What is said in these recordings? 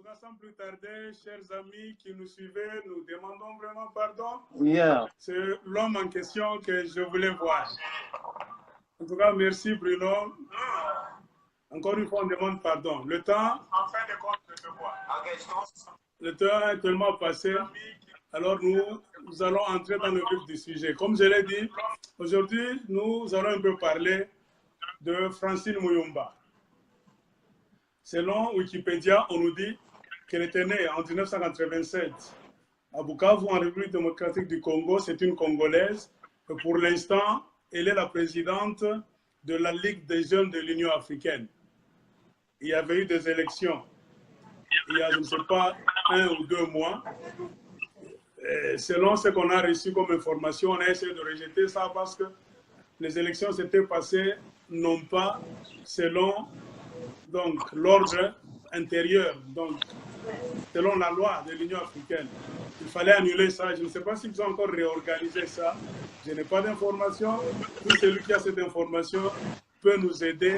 cas, sans plus tarder, chers amis qui nous suivaient, nous demandons vraiment pardon. Yeah. C'est l'homme en question que je voulais voir. En tout cas, merci Bruno. Encore une fois, on demande pardon. Le temps, en fin de compte, je te vois. Le temps est tellement passé. Alors nous allons entrer dans le vif du sujet. Comme je l'ai dit, aujourd'hui, nous allons un peu parler de Francine Muyumba. Selon Wikipédia, on nous dit qu'elle était née en 1987 à Bukavu, en République démocratique du Congo. C'est une Congolaise. Et pour l'instant, elle est la présidente de la Ligue des jeunes de l'Union africaine. Il y avait eu des élections il y a, je ne sais pas, 1 ou 2 mois. Et selon ce qu'on a reçu comme information, on a essayé de rejeter ça parce que les élections s'étaient passées non pas selon l'ordre intérieur, donc selon la loi de l'Union africaine. Il fallait annuler ça. Je ne sais pas s'ils ont encore réorganisé ça. Je n'ai pas d'information. Tout celui qui a cette information peut nous aider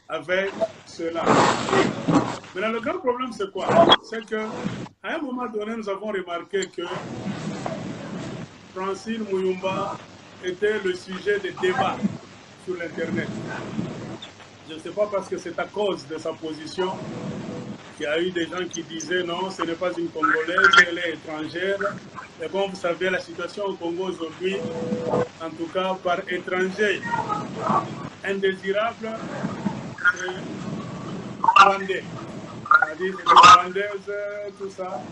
avec cela. Mais le grand problème, c'est quoi? C'est qu'à un moment donné, nous avons remarqué que Francine Muyumba était le sujet des débats sur l'Internet. Je ne sais pas parce que c'est à cause de sa position qu'il y a eu des gens qui disaient non, ce n'est pas une Congolaise, elle est étrangère. Et comme vous savez, la situation au Congo aujourd'hui, en tout cas par étranger indésirable, c'est rwandais. C'est-à-dire que rwandaise, tout ça.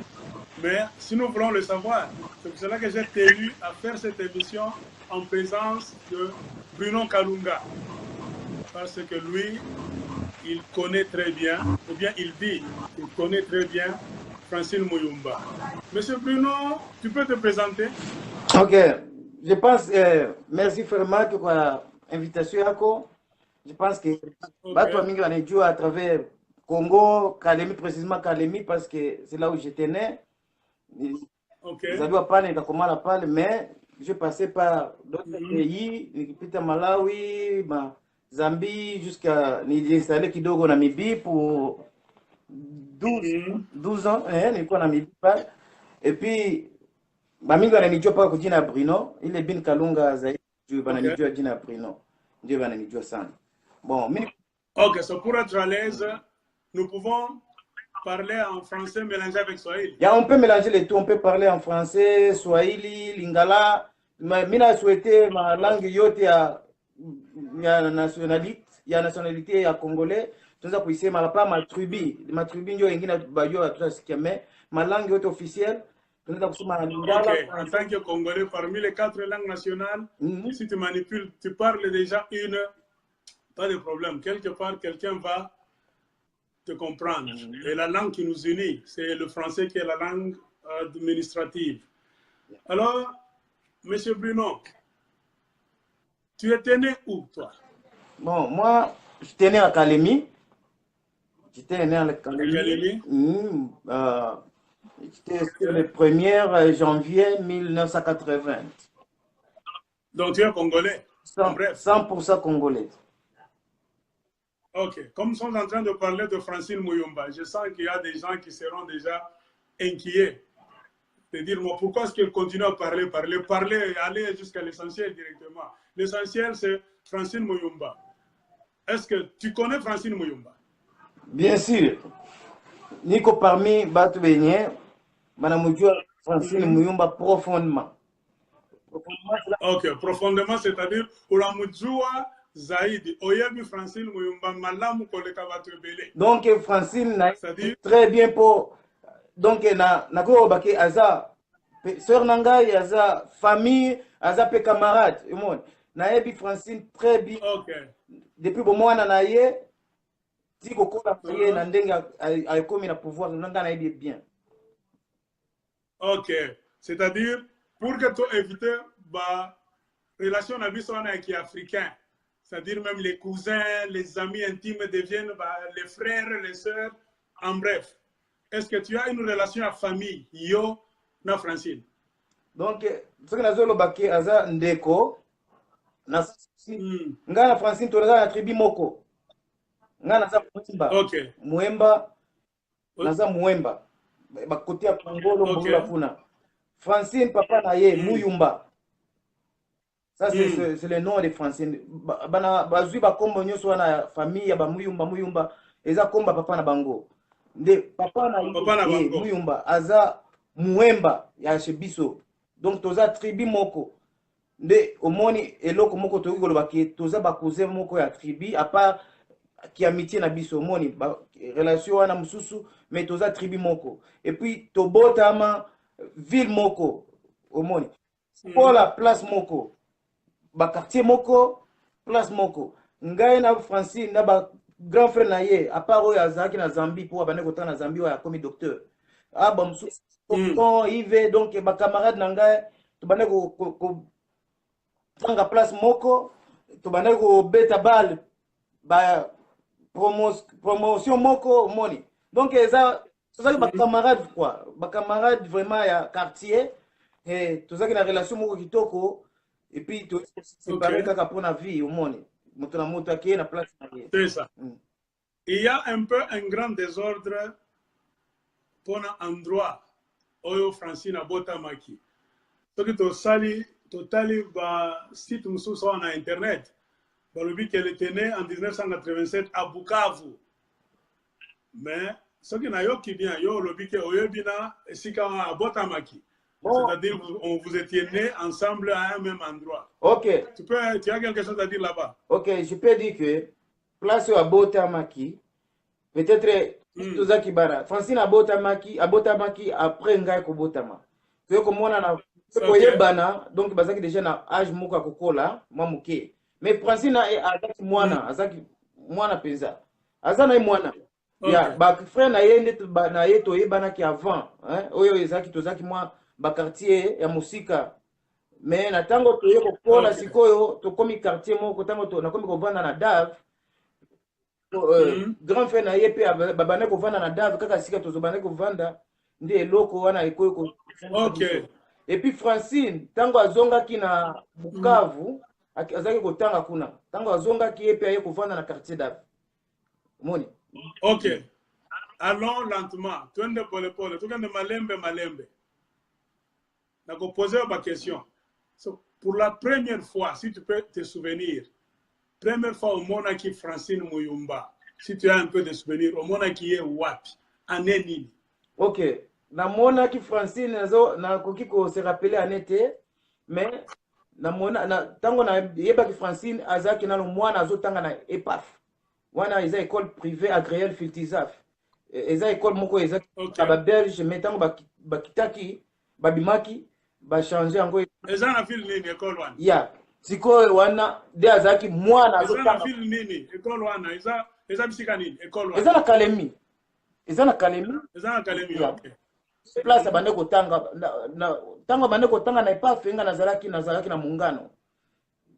Mais si nous voulons le savoir, c'est pour cela que j'ai tenu à faire cette émission en présence de Bruno Kalunga. Parce que lui, il connaît très bien, ou bien il dit qu'il connaît très bien Francine Muyumba. Monsieur Bruno, tu peux te présenter? Ok, je pense, merci vraiment pour l'invitation. Je pense que Bato Mingi Wanejua à travers Congo, Kalemi, précisément Kalemi, parce que c'est là où j'étais né. Ça doit pas être comment la parle, mais je passais par d'autres pays, Pita Malawi, Zambie, jusqu'à installé Kidogo Namibie pour 12 ans, nilikuwa Namibie. Et puis, Bamingi wananijua paka kujina Bruno, ile bin Kalunga zaidi, bananijua jina Bruno. Ndio bananijua sana. Bon, ok, so pour être à l'aise, nous pouvons parler en français mélangé avec Swahili. On peut mélanger les tout, on peut parler en français, Swahili, Lingala. Mina souhaité ma langue yote ya nationalité ya Congolais. Tunza kuisema hapa matrubi ndio wengine bajua tutasikia, mais ma langue yote officielle tunaweza kusema Lingala. Ok, en tant que Congolais, parmi les 4 langues nationales, si tu manipules, tu parles déjà une, pas de problème. Quelque part, quelqu'un va te comprendre. Et la langue qui nous unit, c'est le français qui est la langue administrative. Alors, Monsieur Bruno, tu étais né où, toi? Bon, moi, j'étais né à Kalemi. J'étais né à Kalemi. C'était le 1er janvier 1980. Donc, tu es congolais? 100% congolais. Ok, comme nous sommes en train de parler de Francine Muyumba, je sens qu'il y a des gens qui seront déjà inquiets. De dire, moi, pourquoi est-ce qu'elle continue à parler, aller jusqu'à l'essentiel directement. L'essentiel, c'est Francine Muyumba. Est-ce que tu connais Francine Muyumba? Bien sûr. Niko parmi Batu Benye, Manamujua Francine Muyumba profondément. Ok, profondément, c'est-à-dire, Ulamujua Zaidi, Oyebi Francine Muyumba, Malamu Koleka Batubele. Donc, Francine, très bien pour. Donc, na ko baki aza sœur nangai, aza famille, aza pe camarade. Na ebi Francine très bien. Ok. Depuis bon mois na ye, si ko ko na na ndenga ay komi na pouvoir, nanga na ebi bien. Ok, c'est-à-dire pour que tu évites la relation avec les Africains, c'est-à-dire même les cousins, les amis intimes deviennent les frères, les sœurs, en bref. Est-ce que tu as une relation à famille, yo, na Francine? Donc, ce que nous avons aza ndeko, na na Francine, tu as na tribu moko. Nga na Muemba. Ok. Muemba. naza Muemba bakoti ya Kongolo Ok. mbula kuna. Francine papa na ye Muyumba. Ça c'est le nom de Francine. Bana bazui ba kombo nyonso wana famille ya ba Muyumba eza komba papa na bango. Nde papa na ye Muyumba aza Muemba ya Shebiso. Donc toza tribu moko. Nde omoni eloko moko toki koloba ke toza ba cousin moko ya tribu à part qui amitié na biso omoni ba relation wana mususu mais toza tribu moko. Et puis tobotama ville moko omoni. Pour la place moko ba quartier moko place moko ngai na Francine na ba grand frère na ye à part oyo azaki na Zambie pour abane kota na Zambie oyo akomi docteur ba mususu tonton Yves donc ba camarade na ngai tobane ko tanga place moko tobane ko beta bal ba promotion moko moni donc eza tozaki ba camarade quoi ba camarade vraiment ya quartier et tozaki na relation moko kitoko et puis tu séparer kaka pour la vie au monde moto na moto qui est na place. C'est ça. Il y a un peu un grand désordre pour un endroit oyo Francine abotamaki. Ce que tu sali totali ba site mususu na internet. Balobi qu'elle était née en 1987 à Bukavu. Mais ce qui n'a yo qui bien yo lobi que oyo bina sika abotamaki. Bon. C'est-à-dire on vous étiez nés ensemble à un même endroit. Ok. Tu as quelque chose à dire là-bas? Ok, je peux dire que place à Botamaki, peut-être Tozaki Bara. Francine à Botamaki après Ngai ko Botama. Tu sais comment on a Koyebana, donc bazaki déjà na âge muka kokola, moi muke. Mais Francine a azaki mwana, azaki mwana penza. Azana mwana. Ya ba frère na yende na yeto yebana ki avant, hein? Oyo ezaki Tozaki moi ba quartier ya musika. Mais na tango toye kokola sikoyo tokomi quartier moko tango to nakomi kovanda na Dave grand frère na ye pe babane kovanda na Dave kaka sika tozobane kovanda nde eloko wana ekoyo ko. OK. Et puis Francine tango azongaki na Bukavu azaki kotanga kuna tango azongaki ye pe aye kovanda na quartier Dave moni. OK. Allons lentement. Twende pole pole. Tukende malembe. Na ko poser ma question. So, pour la première fois, si tu peux te souvenir, première fois au monde qui Francine Muyumba, si tu as un peu de souvenirs, au monde qui est wapi, année nini? Ok, na mona qui Francine na koki ko se rappeler année te, mais na mona na tango na yeba ki Francine azaki na mwana azotanga na EPAF. Wana eza école privée agréée Filtizaf. Eza école moko eza ba belge mais tango ba kitaki babimaki ba changer encore. Eza na ville nini école wana? Ya, siko wana de azaki mwana azotanga. Eza na ville nini école wana? Eza bisika nini école wana? Eza na Kalemi. Eza na Kalemi. OK. Place bande kotanga na tango bande kotanga na EPAF nga nazalaki na mungano.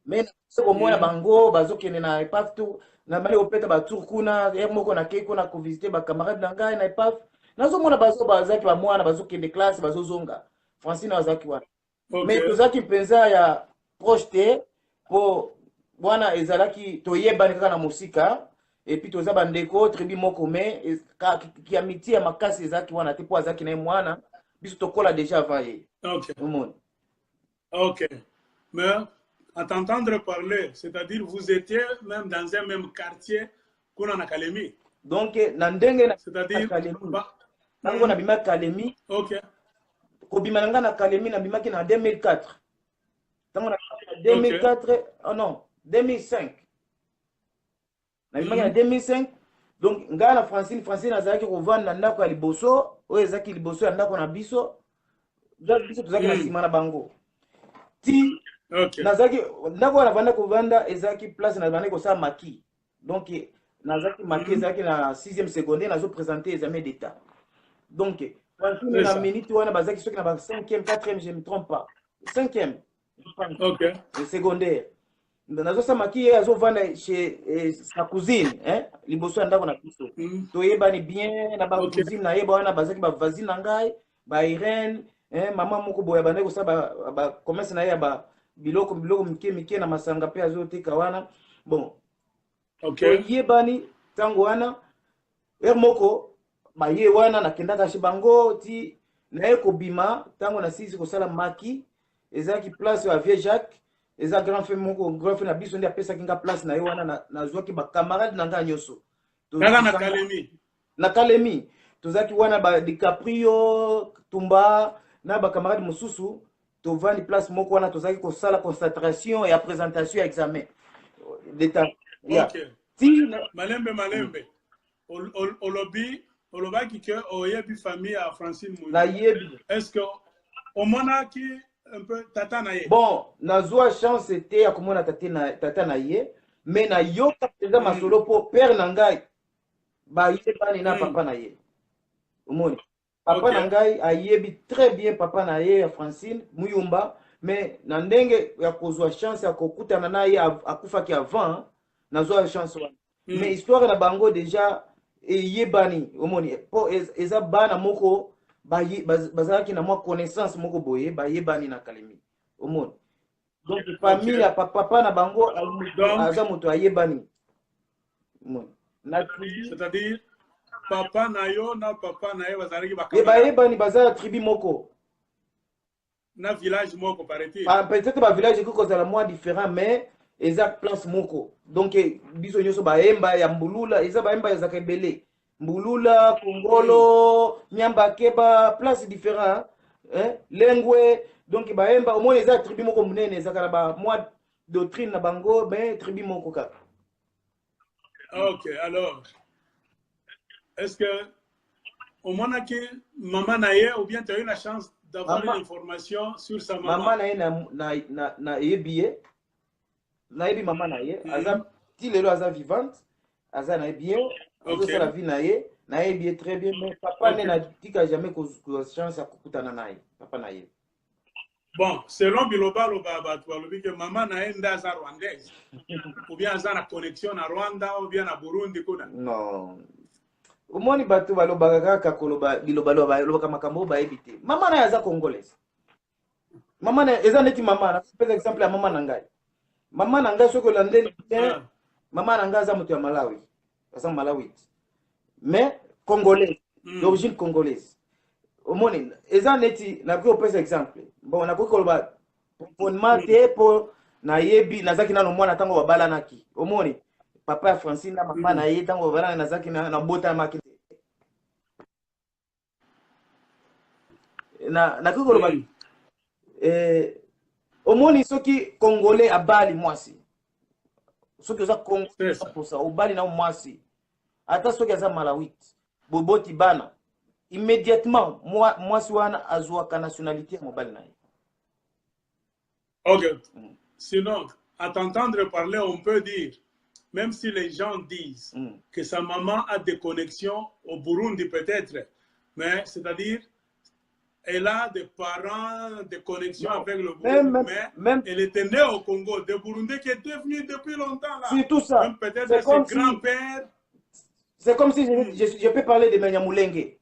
Mais soko moya bango bazokene na EPAF tu na bale opeta ba tour kuna moko na keko na ko visiter ba camarades na ngai na EPAF. Nazo mona bazaki ba mwana bazokende classe bazozonga. Francine azaki wana. Okay. Mais tozaki penza ya projeté pour bwana ezalaki toyebani kaka na musika et puis toza bandeko tribu moko mais ki amitié makasi ezaki wana te po azaki na mwana biso tokola déjà avant ye. OK. OK. Mais à t'entendre parler, c'est-à-dire vous étiez même dans un même quartier qu'on a Kalemi. Donc na ndenge na c'est-à-dire tango na bima Kalemi. OK. Kobimananga na Kalemi na bimaki na 2004. Tango na 2004, oh non, 2005. Na bimaki na 2005. Donc nga na Francine azaki kovanda ndako ya liboso, oyo ezaki liboso ya ndako na biso. Biso tozaki na sima na bango. Ti nazaki ndako na vanda kovanda ezaki place na bande ko sa maki. Donc nazaki maki ezaki na 6e secondaire nazo présenter examen d'état. Donc Francine na minute wana bazaki soki na ba 5e 4e je me trompe pas 5e OK secondaire nazo sama ki azo vanda chez sa cousine liboso ya ndako na biso toyebani bien na ba cousine na yeba wana bazaki ba voisine na ngai ba Irene mama moko boya bande ko sa ba commerce na ya ba biloko mike na masanga pe azoteka wana bon OK toyebani tango wana moko baye wana nakendaka chez bango ti naye kobima ntango nasisi kosala maki ezalaki place ya vieux Jacques eza grand frère moko grand frère na biso nde apesaki nga place na ye wana nazwaki bacamarade na nga nyonso na Kalemi tozalaki wana ba DiCaprio Tumba na bacamarade mosusu tovandi place moko wana tozalaki kosala concentration ya présentation ya examen d'état. Malembe olobaki que oyebi famille à Francine Mouli. Est-ce que au monaki un peu tata na ye? Bon, nazwa chance était ya komona tata na ye, mais na yoka peza masolo po père na ngai ba yebani na papa na ye. Omoni. Papa na ngai ayebi très bien papa na ye ya Francine Muyumba, mais na ndenge ya kozwa chance ya kokutana na ye akufaki avant, nazwa chance wana. Mais histoire na bango déjà yebani omoni po eza bana moko bazalaki na mwa connaissance moko boye bayebani na Kalemi omoni donc famille ya papa na bango aza moto ayebani omoni c'est-à-dire papa na yo na papa na ye bazalaki bayebani bazala tribu moko na village moko paraît-il peut-être ba village ko kozala mwa différent mais eza place moko donc biso nyonso baemba ya mbulula eza baemba ya zakebele mbulula kongolo nyamba keba place différent lengwe donc baemba omoni eza tribu moko munene eza kala ba mwa doctrine na bango mais tribu moko kaka. OK, alors est-ce que au moins que maman naye ou bien tu as eu la chance d'avoir une information sur sa maman? Maman naye na yebiye nayebi maman na ye aza ti lelo aza vivante aza na bien aza la vie na ye nayebi très bien mais papa ne na tika jamais ko chance ya kokutana na ye papa na ye. Bon, selon Biloba tu as dit que maman na ye ndaza rwandaise ou bien aza na connexion na Rwanda ou bien na Burundi kuna? Non. Omoni bato balobaka kaka koloba Biloba lobaka makambo bayebi te. Maman na ye aza congolaise. Maman na eza neti maman na par exemple ya maman na ngai. Maman na ngai soko landeli bien maman na ngai aza moto ya Malawi. Aza Malawi. Mais congolais, d'origine congolaise. Omoni eza neti na ko pesa exemple. Bon na ko koloba ponma te po na yebi nazaki na no mwana tango babala naki. Omoni papa ya Francine na mama na ye tango babala nazaki na bota maki. Na ko koloba omoni soki congolais abali mwasi soki oza congolais pour ça obali na mwasi ata soki aza malawite boboti bana immédiatement mwasi wana azwaka nationalité ya mobali na ye. OK. Sinon à t'entendre parler on peut dire même si les gens disent que sa maman a des connexions au Burundi peut-être mais c'est-à-dire elle a des parents, des connexions avec le Burundi, mais elle était née au Congo, des Burundais qui étaient venus depuis longtemps là. C'est tout ça. Même peut-être ses grands-pères. C'est comme si je peux parler de Benyamulenge.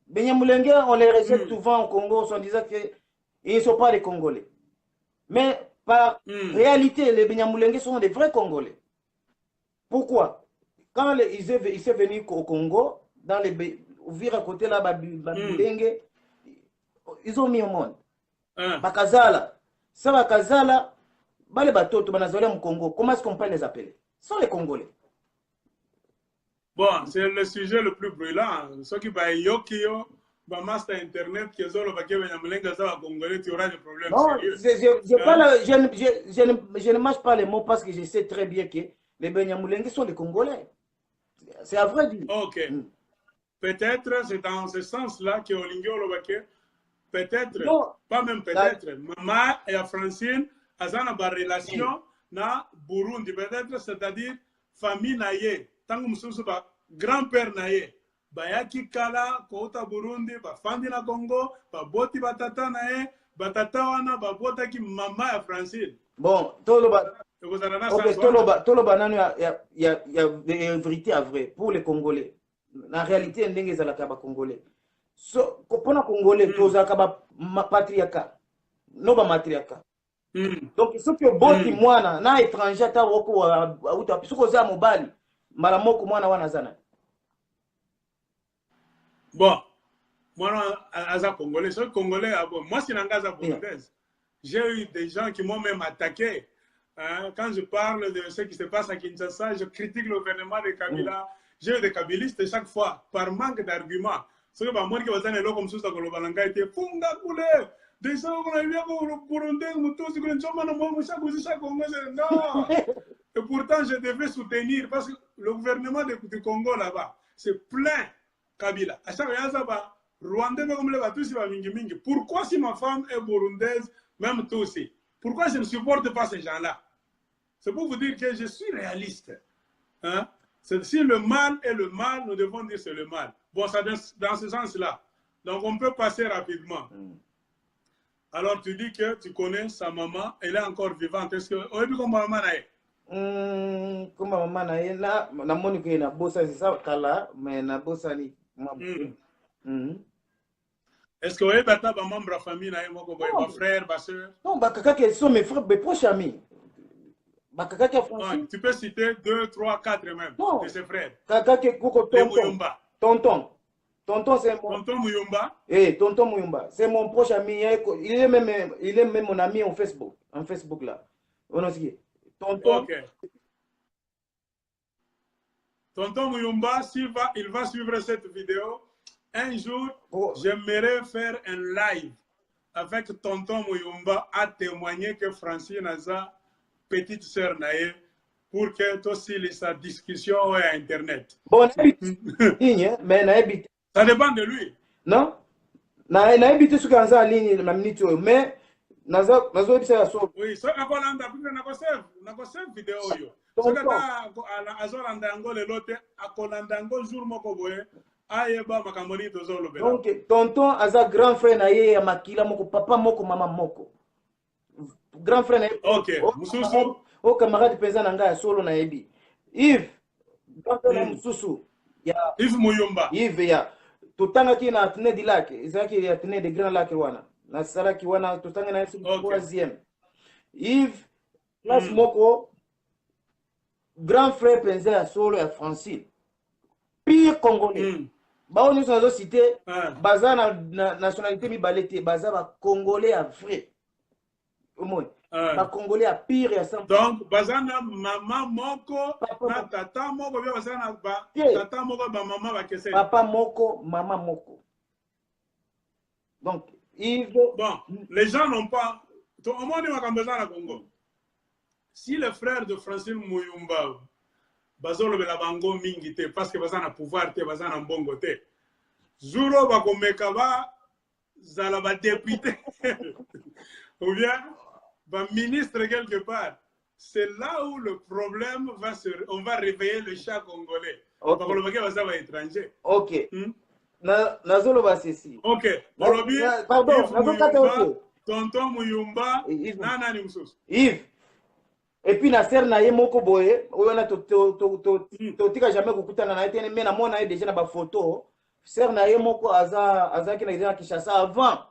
Benyamulenge, on les rejette souvent au Congo en disant qu'ils ne sont pas des Congolais. Mais par réalité, les Benyamulenge sont des vrais Congolais. Pourquoi? Quand ils sont venus au Congo, dans les ouvrir à côté là, Benyamulenge, ils ont mis au monde. Bakazala. Ça Bakazala, bale batoto banazolé au Congo. Comment est-ce qu'on peut les appeler? Ce sont les Congolais. Bon, c'est le sujet le plus brûlant. Ceux qui va yokio, ba master internet qui ont le baké Benyamulenge ça Congolais, tu auras des problèmes sérieux. Je ne mâche pas les mots parce que je sais très bien que les Benyamulenge sont des Congolais. C'est à vrai dire. OK. Peut-être c'est dans ce sens-là que Olingio le baké. Peut-être, pas même peut-être, maman et Francine, elles ont une relation na Burundi, peut-être, c'est-à-dire famille naye, tant que nous sommes grand-père naye, bayaki kala, kota Burundi, ba fandi na Congo, ba boti batata naye, batata wana, ba bota ki maman et Francine. Bon, toloba nanu ya vérité à vrai pour les Congolais. La réalité, ndenge ezalaka ba Congolais. So, pour Congolais, tous à patriarcat, non pas matriarcat. Donc, ce que boti mwana na étranger ta woko auto, ce que za mobali, malamoko mwana wana zana. Bon, moi, Aza Congolais, ce Congolais, moi, c'est Nangaza Burundaise. J'ai eu des gens qui m'ont même attaqué. Hein, quand je parle de ce qui se passe à Kinshasa, je critique le gouvernement de Kabila. J'ai eu des kabylistes chaque fois, par manque d'arguments. Ce que moi, qui va dire, comme ça, le Balanga était Funga Koulé. Des gens qui ont eu le Burundais, qui ont non. Et pourtant, je devais soutenir, parce que le gouvernement du Congo là-bas, c'est plein Kabila. À chaque fois, Rwandais, comme les Batousi, pourquoi si ma femme est burundaise, même Tutsi, pourquoi je ne supporte pas ces gens-là? C'est pour vous dire que je suis réaliste. Hein? Si le mal est le mal, nous devons dire c'est le mal. Bon, ça dans ce sens-là. Donc, on peut passer rapidement. Alors, tu dis que tu connais sa maman, elle est encore vivante. Est-ce que... Comment maman est? Comme maman na Monique na bossa c'est ça kala mais na bossa ni est-ce que vous avez des membres de la famille, des frères, des soeurs? Non, ils sont mes frères, mes proches amis. Tu peux citer 2, 3, 4 même non. De ses frères. Tonton. Tonton, c'est mon... Tonton Muyumba? Tonton Muyumba. C'est mon proche ami. Il est même mon ami en Facebook. En Facebook là. Tonton. Ok. Tonton Muyumba, il va suivre cette vidéo. Un jour, j'aimerais faire un live avec Tonton Muyumba à témoigner que Francine a sa petite sœur Naïe pour que toi aussi sa discussion à Internet. Bon, mais ça dépend de lui. Non? Naïbite ce qu'on a en ligne, mais oui, so akolanda pika nakosave vidéo yo. So kata azolanda yango lelote akolanda yango jour moko boye ayeba makambo nini tozolobela. Donc tonton aza grand frère na ye ya makila moko papa moko mama moko. Grand frère na ye. OK, mususu. O camarade penza na ngai ya solo na yebi. Yves. Grand frère mususu. Ya Yves Muyumba. Yves ya. Tutangaki na Atene di Lac, ezaki ya Atene de Grand Lac wana. Na salaki wana tutanga na yesu troisième. Yves classe moko grand frère penza ya solo ya Francine. Pire congolais. Bao nous avons cité baza na nationalité mibalete, baza ba congolais à vrai. Au moins. Ba congolais à pire ya 100%. Donc baza na maman moko na tata moko bien baza na ba tata moko ba maman ba kese. Papa moko, maman moko. Donc Yves... Bon, les gens n'ont pas... Au moins, ils ont besoin de Congo. Si le frère de Francine Muyumba, Bazolo Belabango Mingite, parce que Bazana pouvoir, Bazana Mbongo, Zuro Bakomekaba, Zalaba député, ou bien, ministre quelque part. C'est là où le problème va se... On va réveiller le chat congolais. Okay. Parce que va étranger. Ok. Nazolo basisi. Ok. Pardon, Tonton Muyumba, nana ni mususu. Yves. Et puis na ser na ye moko boye, oyo na tika jamais kokutana na ye mais na mona ye déjà na ba photo. Ser na ye moko azaki na Kinshasa avant.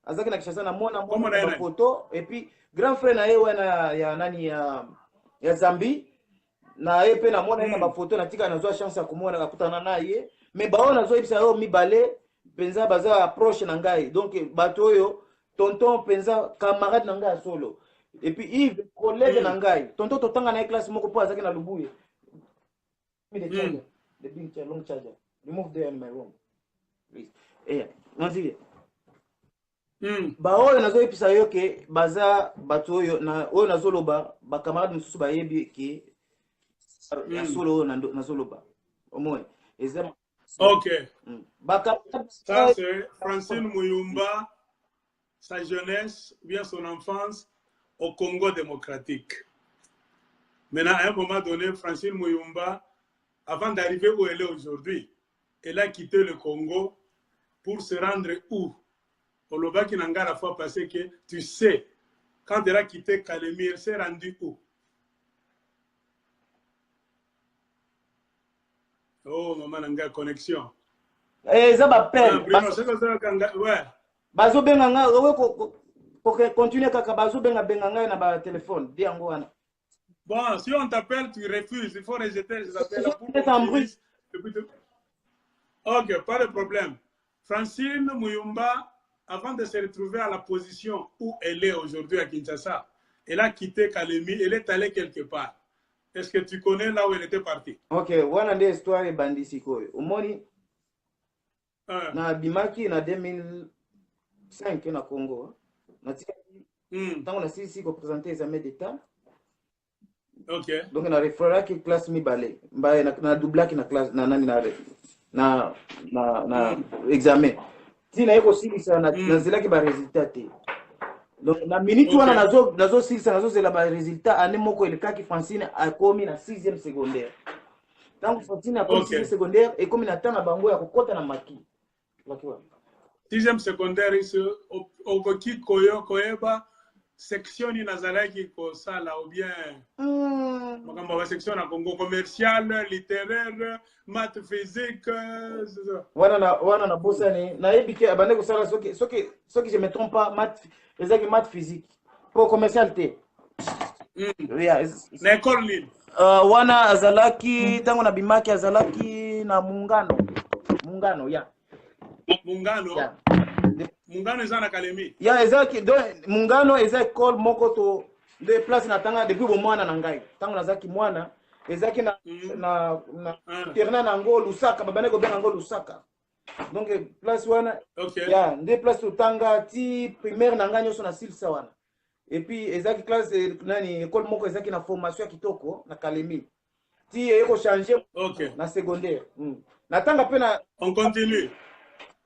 Azaki na Kinshasa na mona ba photo et puis grand frère na ye wana ya nani ya Zambie. Na ye pe na mona na ba photo na tika na zo chance ya kumona kakutana na ye. Mais bao na zo ibisa yo mibale penza baza approche na ngai. Donc bato yo tonton penza camarade na ngai solo. Et puis Yves collègue na ngai. Tonton totanga na classe moko po azaki na Lubuye. The charger, the big charger, long charger. Remove there in my room. Please. Nanzi. Bao na zo ibisa yo ke baza bato yo na oyo na zoloba ba camarade mususu ba yebi ke ya solo na zoloba. Au moins. Ok. Ça, c'est Francine Muyumba, sa jeunesse, bien son enfance au Congo démocratique. Maintenant, à un moment donné, Francine Muyumba, avant d'arriver où elle est aujourd'hui, elle a quitté le Congo pour se rendre où? Au Loba qui n'a pas la fois passé que tu sais, quand elle a quitté Kalemi, elle s'est rendue où? Oh, maman, nanga connexion. Ça m'appelle. Ouais. Bazo benganga, pour continuer kaka bazo benganga na ba téléphone. Diango wana. Bon, si on t'appelle, tu refuses. Il faut rejeter les appels. C'est un bruit. Ok, pas de problème. Francine Muyumba, avant de se retrouver à la position où elle est aujourd'hui à Kinshasa, elle a quitté Kalemi, elle est allée quelque part. Est-ce que tu connais là où elle était partie? Ok, wana nde histoire ebandisi koyo. Omoni na bimaki na 2005 na Congo. Tant on a si représenté les examens d'état. Ok. Donc na refera ki classe mi balé. Mbaye na doublaki na classe na nani na examen. Si na yeko silisa na zelaki ba résultat te. Donc na minute wana nazo silisa nazo zela ba résultat ane moko elekaki Francine akomi na 6e secondaire. Tant Francine akomi 6e secondaire et comme na tana bango ya kokota na maki. 6e secondaire ici okoki koyeba section ni nazalaki ko sala ou bien makambo ba section na Congo commercial, littéraire, maths, physique. Wana na bosani na yebike abande ko sala soki je me trompe pas maths physique pour commercial te. Na école nini? Wana azalaki tango na bimaki azalaki na Mungano ya. Mungano. Yeah. Mungano eza na Kalemi. Ya ezaki Mungano eza école moko to de place na tanga depuis bo mwana na ngai. Tango nazaki mwana ezaki na terrain na ngo Lusaka babane ko benga ngo Lusaka. Donc place wana ya de place to tanga ti primaire na ngai nyoso na silsa wana. Et puis ezaki classe nani école moko ezaki na formation kitoko na Kalemi. Ti eko changer na secondaire. Na tanga pe na on continue.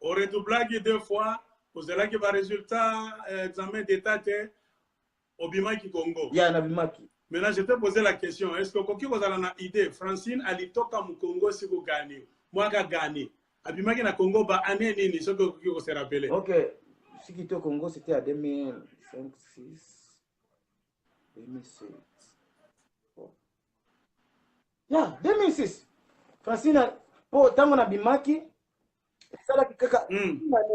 Au redoublage 2 fois, vous avez le résultat examen d'état au Bimaki Congo. Ya na Bimaki. Maintenant, je te posé la question, est-ce que vous avez une idée, Francine alitoka mu Congo si vous gagnez, moi ka gagné. A Bimaki na Congo ba année nini, ce que vous se rappelez? OK. Si qui au Congo c'était à 2005 6 2007. Ya, 2006. Francine po tango na Bimaki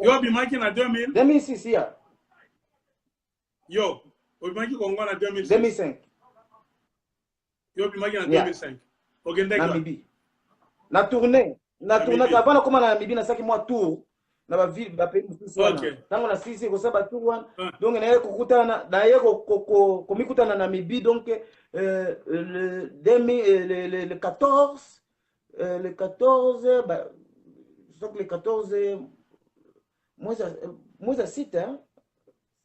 Yo Bimaki na 2006 ya. Yo, Bimaki Congo na 2005. Yo Bimaki na 2005. Ogendeka. Namibie. Na tournée avant comme na Namibie na saki moi tour na ba ville ba pays mususu wana. Tango na sisi ko saba tour wana. Donc na yeko kukutana na yeko komikutana na Namibie donc le 14 bah donc le 14 moins à 6 hein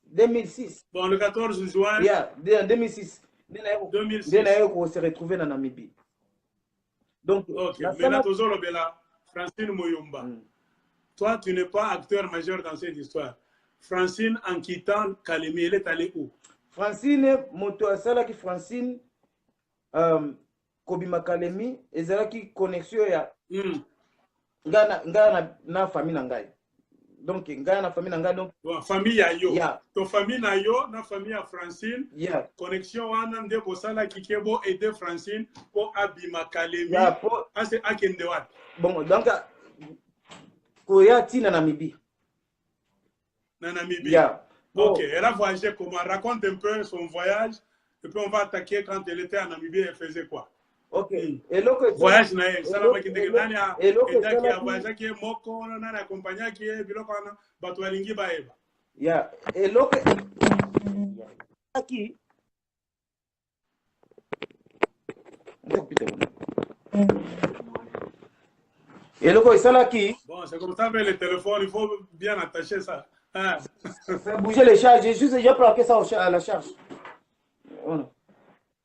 2006. Bon le 14 juin. Yeah, 2006. 2006. On s'est retrouvé dans Namibie. Donc maintenant toujours le bela Francine Muyumba. Toi tu n'es pas acteur majeur dans cette histoire. Francine en quittant Kalemi, elle est allée où? Francine moto asala ki Francine kobima Kalemi ezalaki connexion ya nga na famille na ngai. Donc nga na famille na ngai donc famille ya yo. To famille na yo na famille ya Francine. Connexion wana nde bosala kikebo aider Francine pour abima Kalemi. Ase akende wapi? Bon donc koya tina Namibie. Na Namibie. OK, elle a voyagé comment? Raconte un peu son voyage et puis on va attaquer quand elle était en Namibie, elle faisait quoi? OK. Et le voyage na elle, ça va kiteke nani a edaki ya voyage ki moko nani accompagner ki biloko na bato balingi baeba. Ya, eloko aki eloko esalaki. Bon, c'est comme ça avec le téléphone, il faut bien attacher ça. Faire bouger les charges, j'ai plaqué ça à la charge.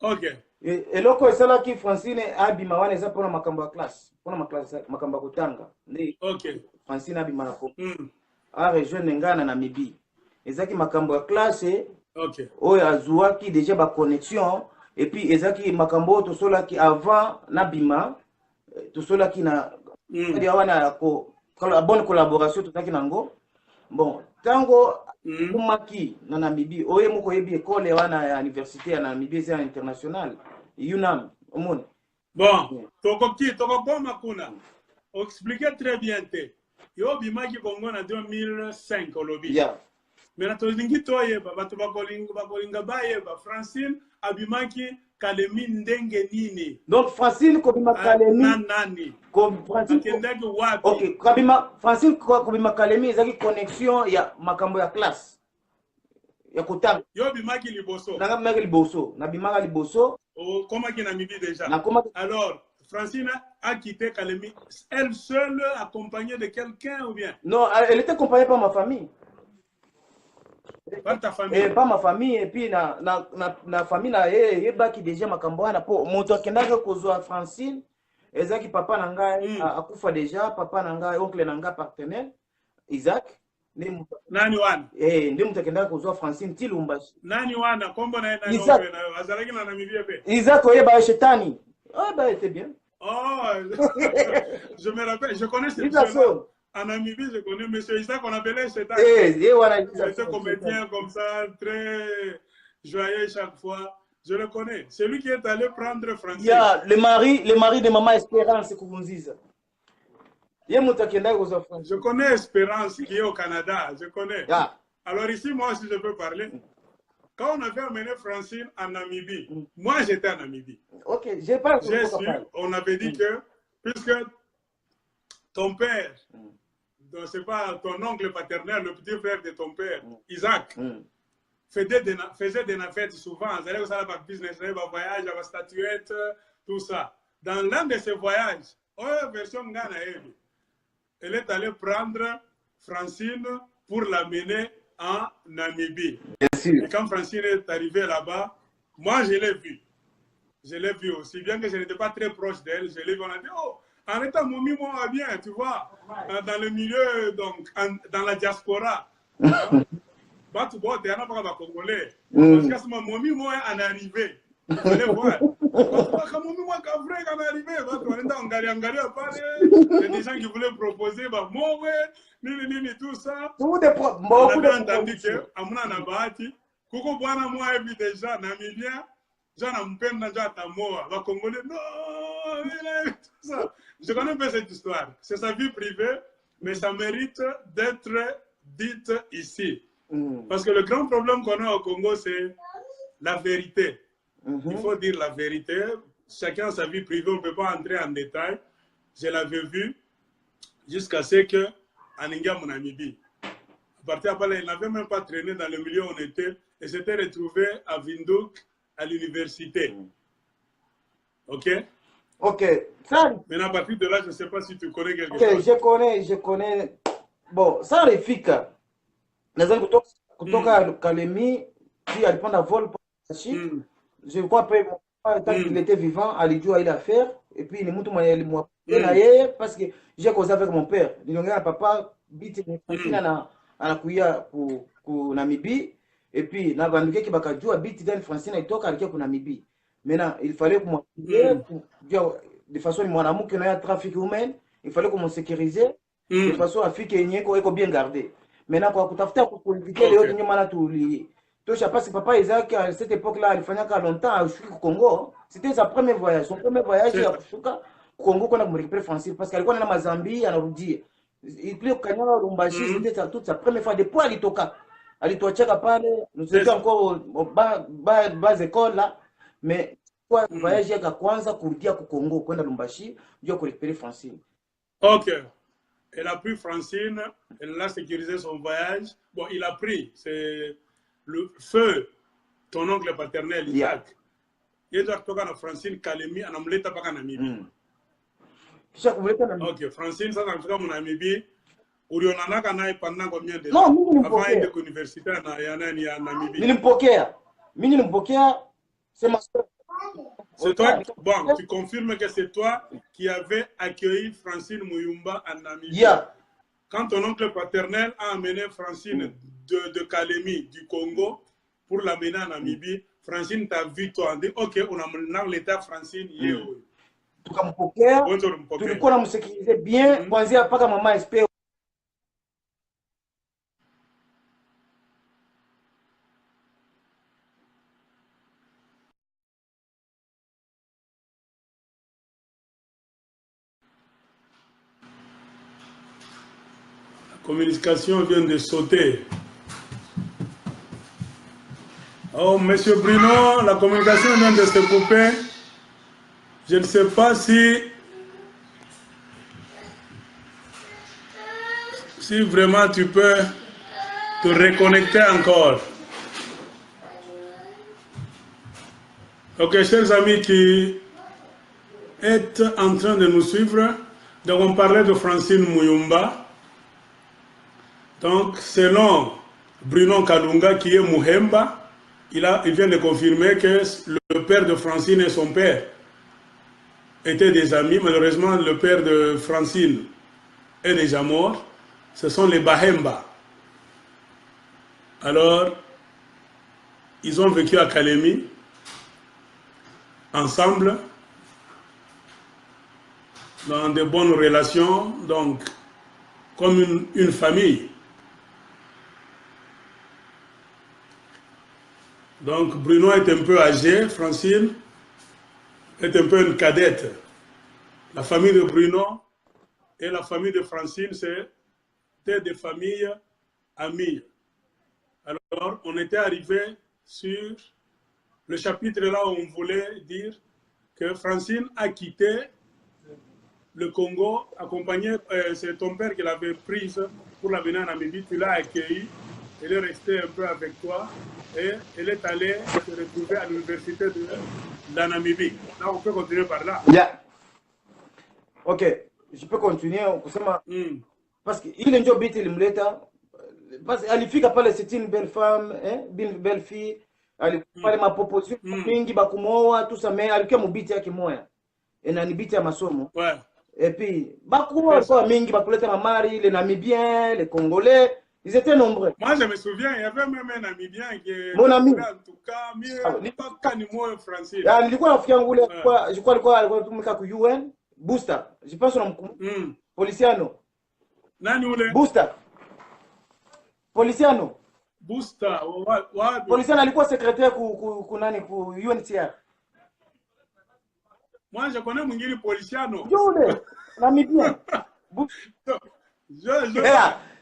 OK. Et loko esala ki Francine abima wana eza pona makambo ya classe, pona makambo kotanga. OK. Francine abima nako. A rejoindre nga na Namibie. Ezaki makambo ya classe. OK. Oyo azuaki déjà ba connexion et puis ezaki makambo to solaki avant na bima to solaki na wana ko bonne collaboration to taki nango. Bon, tango kumaki na Namibie, oye moko yebi école wana ya université ya Namibie c'est international. UNAM, omone. Bon, toko makuna. Expliquez très bien te. Yo bimaki Congo na 2005 olobi. Yeah. Mais na tozingi toyeba bato bakolinga bayeba Francine abimaki Kalemi ndenge nini. Donc Francine Kobima Kalemi. Nani. Francine. Ok, Francine Kobima Kalemi ezaki connexion ya makambo ya classe. Ya kotanga. Yo bimaki liboso. Na bimaki liboso. Na bimaka liboso. Oh, comment qui Namibie déjà. Alors, Francine a quitté Kalemi, elle seule, accompagnée de quelqu'un ou bien? Non, elle était accompagnée par ma famille. Par ta famille? Par ma famille, et puis na famille, qui déjà ma camboana pour mon tour qui kozwa Francine, ezaki papa nanga akufa déjà, papa nanga oncle nanga partenaire, Isaac. Nani wana? Ndi mutakenda kozwa Francine Tilumbashi. Nani wana? Kombo na Isaac. Azalaki na Namibie pe. Isaac oyeba shetani. Ah bah c'est bien. Oh, je me rappelle, je connais cette personne. En Namibie, je connais monsieur Isaac, on appelait Shetani. Il était comédien comme ça, très joyeux chaque fois. Je le connais. C'est lui qui est allé prendre Francine. Il y a le mari de maman Espérance Koubounziza. Je connais Espérance qui est au Canada, je connais. Yeah. Alors ici, moi aussi, je peux parler. Quand on avait amené Francine en Namibie, moi j'étais en Namibie. Ok, j'ai pas. J'ai su, on avait dit que, puisque ton père, c'est pas ton oncle paternel, le petit frère de ton père, Isaac, faisait des navettes souvent. Vous allez ça va business, va voyage, va statuette, tout ça. Dans l'un de ces voyages, version Ghana, elle est allée prendre Francine pour l'amener en Namibie. Et quand Francine est arrivée là-bas, moi je l'ai vue. Je l'ai vue aussi, bien que je n'étais pas très proche d'elle. Je l'ai vue, on a dit, oh, en étant Momi, moi, bien, tu vois, dans le milieu, donc, dans la diaspora. Bah, tu vois, tu n'es pas congolais. Parce que ce Momi, moi, en arrivé. Vous allez voir. Momi, moi, quand vrai, quand arrivé, on est en Gary, à parler. Il y a des gens qui voulaient proposer, bah, moi, ouais, tout ça. On avait entendu que, à mon anabati, Koko Bwana, moi, et puis déjà, Namibien, Jean Ampenda, Jean Tamoa, va Congolais, non, tout ça. Je connais un peu cette histoire. C'est sa vie privée, mais ça mérite d'être dite ici. Parce que le grand problème qu'on a au Congo, c'est la vérité. Il faut dire la vérité. Chacun a sa vie privée, on ne peut pas entrer en détail. Je l'avais vu jusqu'à ce que Aninga, mon Namibie. À partir de là, il n'avait même pas traîné dans le milieu où on était et s'était retrouvé à Windhoek à l'université. Ok? Ok. Ça... Maintenant, à partir de là, je ne sais pas si tu connais quelque chose. Je connais. Bon, ça refika. Kutoka Kalemi, qui a pris un vol pour la Chine. Je crois après, tant qu'il était vivant, à l'idée il a faire. Et puis, il est mort. Parce que j'ai causé avec mon père. Il y a un papa, bit à pour Namibie. Et puis, il y a un qui a bit dans Francine et toka pour Namibie. Maintenant, il fallait que moi, de façon, mon amour qu'il y a un trafic humain, il fallait que moi sécuriser de façon à faire qu'il y ait bien gardé. Maintenant, quand tu as fait pour éviter les autres, je sais pas si papa Isaac, à cette époque-là, il fallait qu'il longtemps au Congo. C'était son premier voyage. Son premier voyage au Congo qu'on a récupéré Francine. Parce qu'elle est en Zambie, en Rudi. Il pleut au Canada, au Lumbashi, c'était toute sa première fois. Depuis Alitoka. Alitoka, nous étions encore au bas école là. Mais quoi, voyage à Kwanza, Kurdia, au Congo, qu'on a Lumbashi, il a récupéré Francine. Ok. Elle a pris Francine, elle a sécurisé son voyage. Bon, il a pris, c'est le feu, ton oncle paternel, Isaac. Il a toqué à Francine, Kalemi, en Amleta, pas en Namibie. Ok, Francine, ça, c'est mon Namibie. Où il y en a pendant combien de temps? Non, avant d'être universitaire, il y en a en Namibie. C'est ma soeur. C'est toi, bon, tu confirmes que c'est toi qui avais accueilli Francine Mouyumba en Namibie. Yeah. Quand ton oncle paternel a amené Francine de Kalemi, du Congo, pour l'amener en Namibie, Francine t'a vu, toi, on dit, ok, on a l'état Francine, tulikuwa namsikilize bien kuanzia mpaka mama SP. La communication vient de sauter. Oh, Monsieur Bruno, la communication vient de se couper. Je ne sais pas si vraiment tu peux te reconnecter encore. Ok, chers amis qui êtes en train de nous suivre, donc on parlait de Francine Muyumba. Donc, selon Bruno Kalunga, qui est Muhemba, il vient de confirmer que le père de Francine et son père étaient des amis. Malheureusement, le père de Francine est déjà mort. Ce sont les Bahemba. Alors, ils ont vécu à Kalemi, ensemble, dans de bonnes relations, donc comme une famille. Donc Bruno est un peu âgé, Francine est un peu une cadette. La famille de Bruno et la famille de Francine, c'était des familles amies. Alors on était arrivé sur le chapitre là où on voulait dire que Francine a quitté le Congo, accompagné, c'est ton père qui l'avait prise pour la venir en Namibie, tu l'as accueillie, elle est restée un peu avec toi et elle est allée se retrouver à l'université de la Namibie. Là, on peut continuer par là. Yeah. Ok, je peux continuer. Parce qu'il est un job bête, il me l'est. Parce qu'elle fille pale c'est une belle femme, hein, une belle fille. Elle pale ma proposition mingi bakumoa tout ça mais alikuwa mubiti yake moya. Na ni biti ya masomo. Ouais. Et puis bakumoa kwa mingi bakuleta mamari, les Namibiens, les Congolais, ils étaient nombreux. Moi je me souviens, il y avait même un Namibien qui mon ami en tout cas mieux pas kanimo français. Nilikuwa rafiki yangu ule kwa je crois alikuwa anatumika ku UN Booster. Je pense unamkumbuka. Policiano. Nani ule? Booster. Policiano. Booster. Wapi? Policiano alikuwa secrétaire ku nani ku UNHCR. Moi je connais mwingine Policiano. Yule Namibia.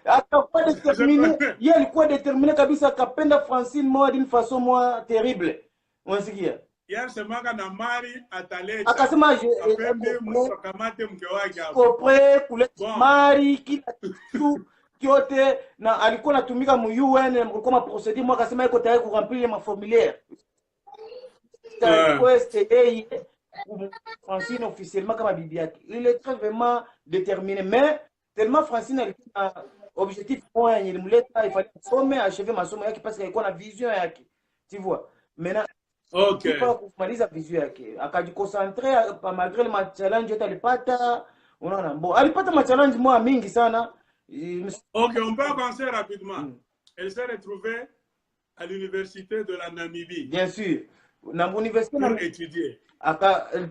Akakuwa déterminé. Yeye alikuwa déterminé kabisa akapenda Francine moi d'une façon moi terrible. Unasikia? Yeye semanga na mari ataleta. Akasema je akamate mke wake hapo. Kopre kuleta mari kila kitu kyote na alikuwa anatumika mu UN mlikuwa procédure moi akasema iko tayari kuremplir ma formulaire. Francine officiellement comme bibi yake. Il est très vraiment déterminé mais tellement Francine alikuwa na objectif moja yenye ilimleta il fallait asome achever masomo yake parce qu'alikuwa na vision yake. Tu vois? Maintenant okay. Kwa kumaliza vision yake akajiconcentre malgré le challenge yote alipata. Unaona bon alipata ma challenge moja mingi sana. Ok, on peut avancer rapidement. Elle s'est retrouvée à l'université de la Namibie. Bien sûr. Dans l'université pour étudier.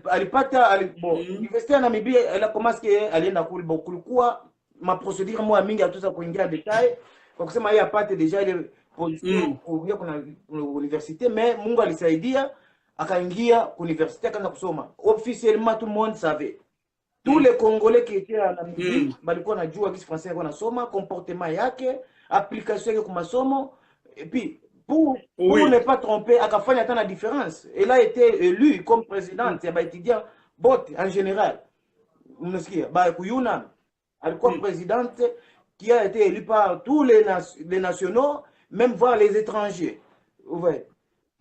Alipata bon, l'université de Namibie elle a commencé alienda kulikuwa ma procédure moja mingi hatuweza kuingia détail kwa kusema yeye apate déjà ile position kuingia kuna université mais Mungu alisaidia akaingia université akaanza kusoma. Officiellement tout le monde savait. Tous les Congolais qui étaient en Namibie, balikuwa najua kisi français alikuwa nasoma, comportement yake, application yake kwa masomo et puis pour ne pas tromper, akafanya hata na différence. Elle a été élue comme présidente ya étudiants bot en général. Unasikia? Ba kuyuna alikuwa présidente qui a été élue par tous les nationaux, même voir les étrangers. Ouais.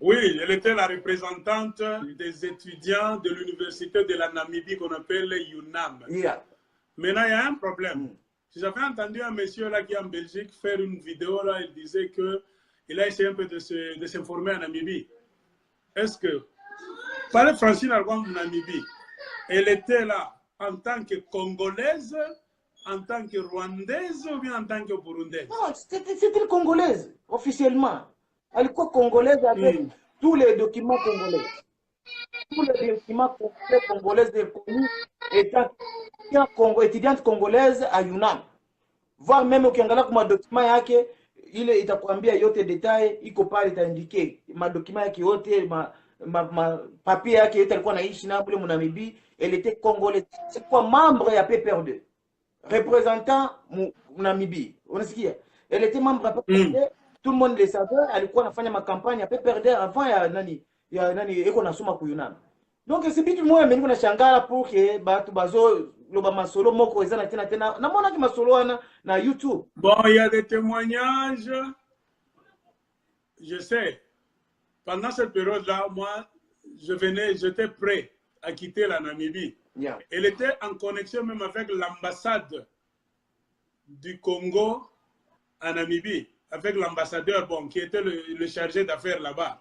Oui, elle était la représentante des étudiants de l'université de la Namibie qu'on appelle UNAM. Yeah. Maintenant, il y a un problème. J'avais entendu un monsieur là qui est en Belgique faire une vidéo là, il disait qu'il a essayé un peu de s'informer en Namibie. Est-ce que, par Francine Argon Namibie, elle était là en tant que Congolaise, en tant que Rwandaise ou bien en tant que Burundaise? Non, c'était une Congolaise, officiellement. Elle est congolaise avec tous les documents congolais. Tous les documents congolais reconnus étant étudiante congolaise à UNAM. Voir même ukiangalia kwa document yake ile itakwambia yote detail iko pale itaindike ma document yake yote ma papier yake yote alikuwa anaishi na bule Namibie. Elle était congolaise. C'est quoi membre ya PPR2 représentant Namibie. Unasikia? Elle était membre ya PPR2. tout le monde le savait, alikuwa anafanya makampanya pe perder avant ya nani eko nasoma ku Yunam. Donc c'est bitu moya meniko na shangala pour que batu bazo loba masolo moko ezana tena na mona ki masolo wana na YouTube. Bon, il y a des témoignages. Je sais, pendant cette période-là, moi, j'étais prêt à quitter la Namibie. Yeah. Elle était en connexion même avec l'ambassade du Congo en Namibie, avec l'ambassadeur bon, qui était le chargé d'affaires là-bas.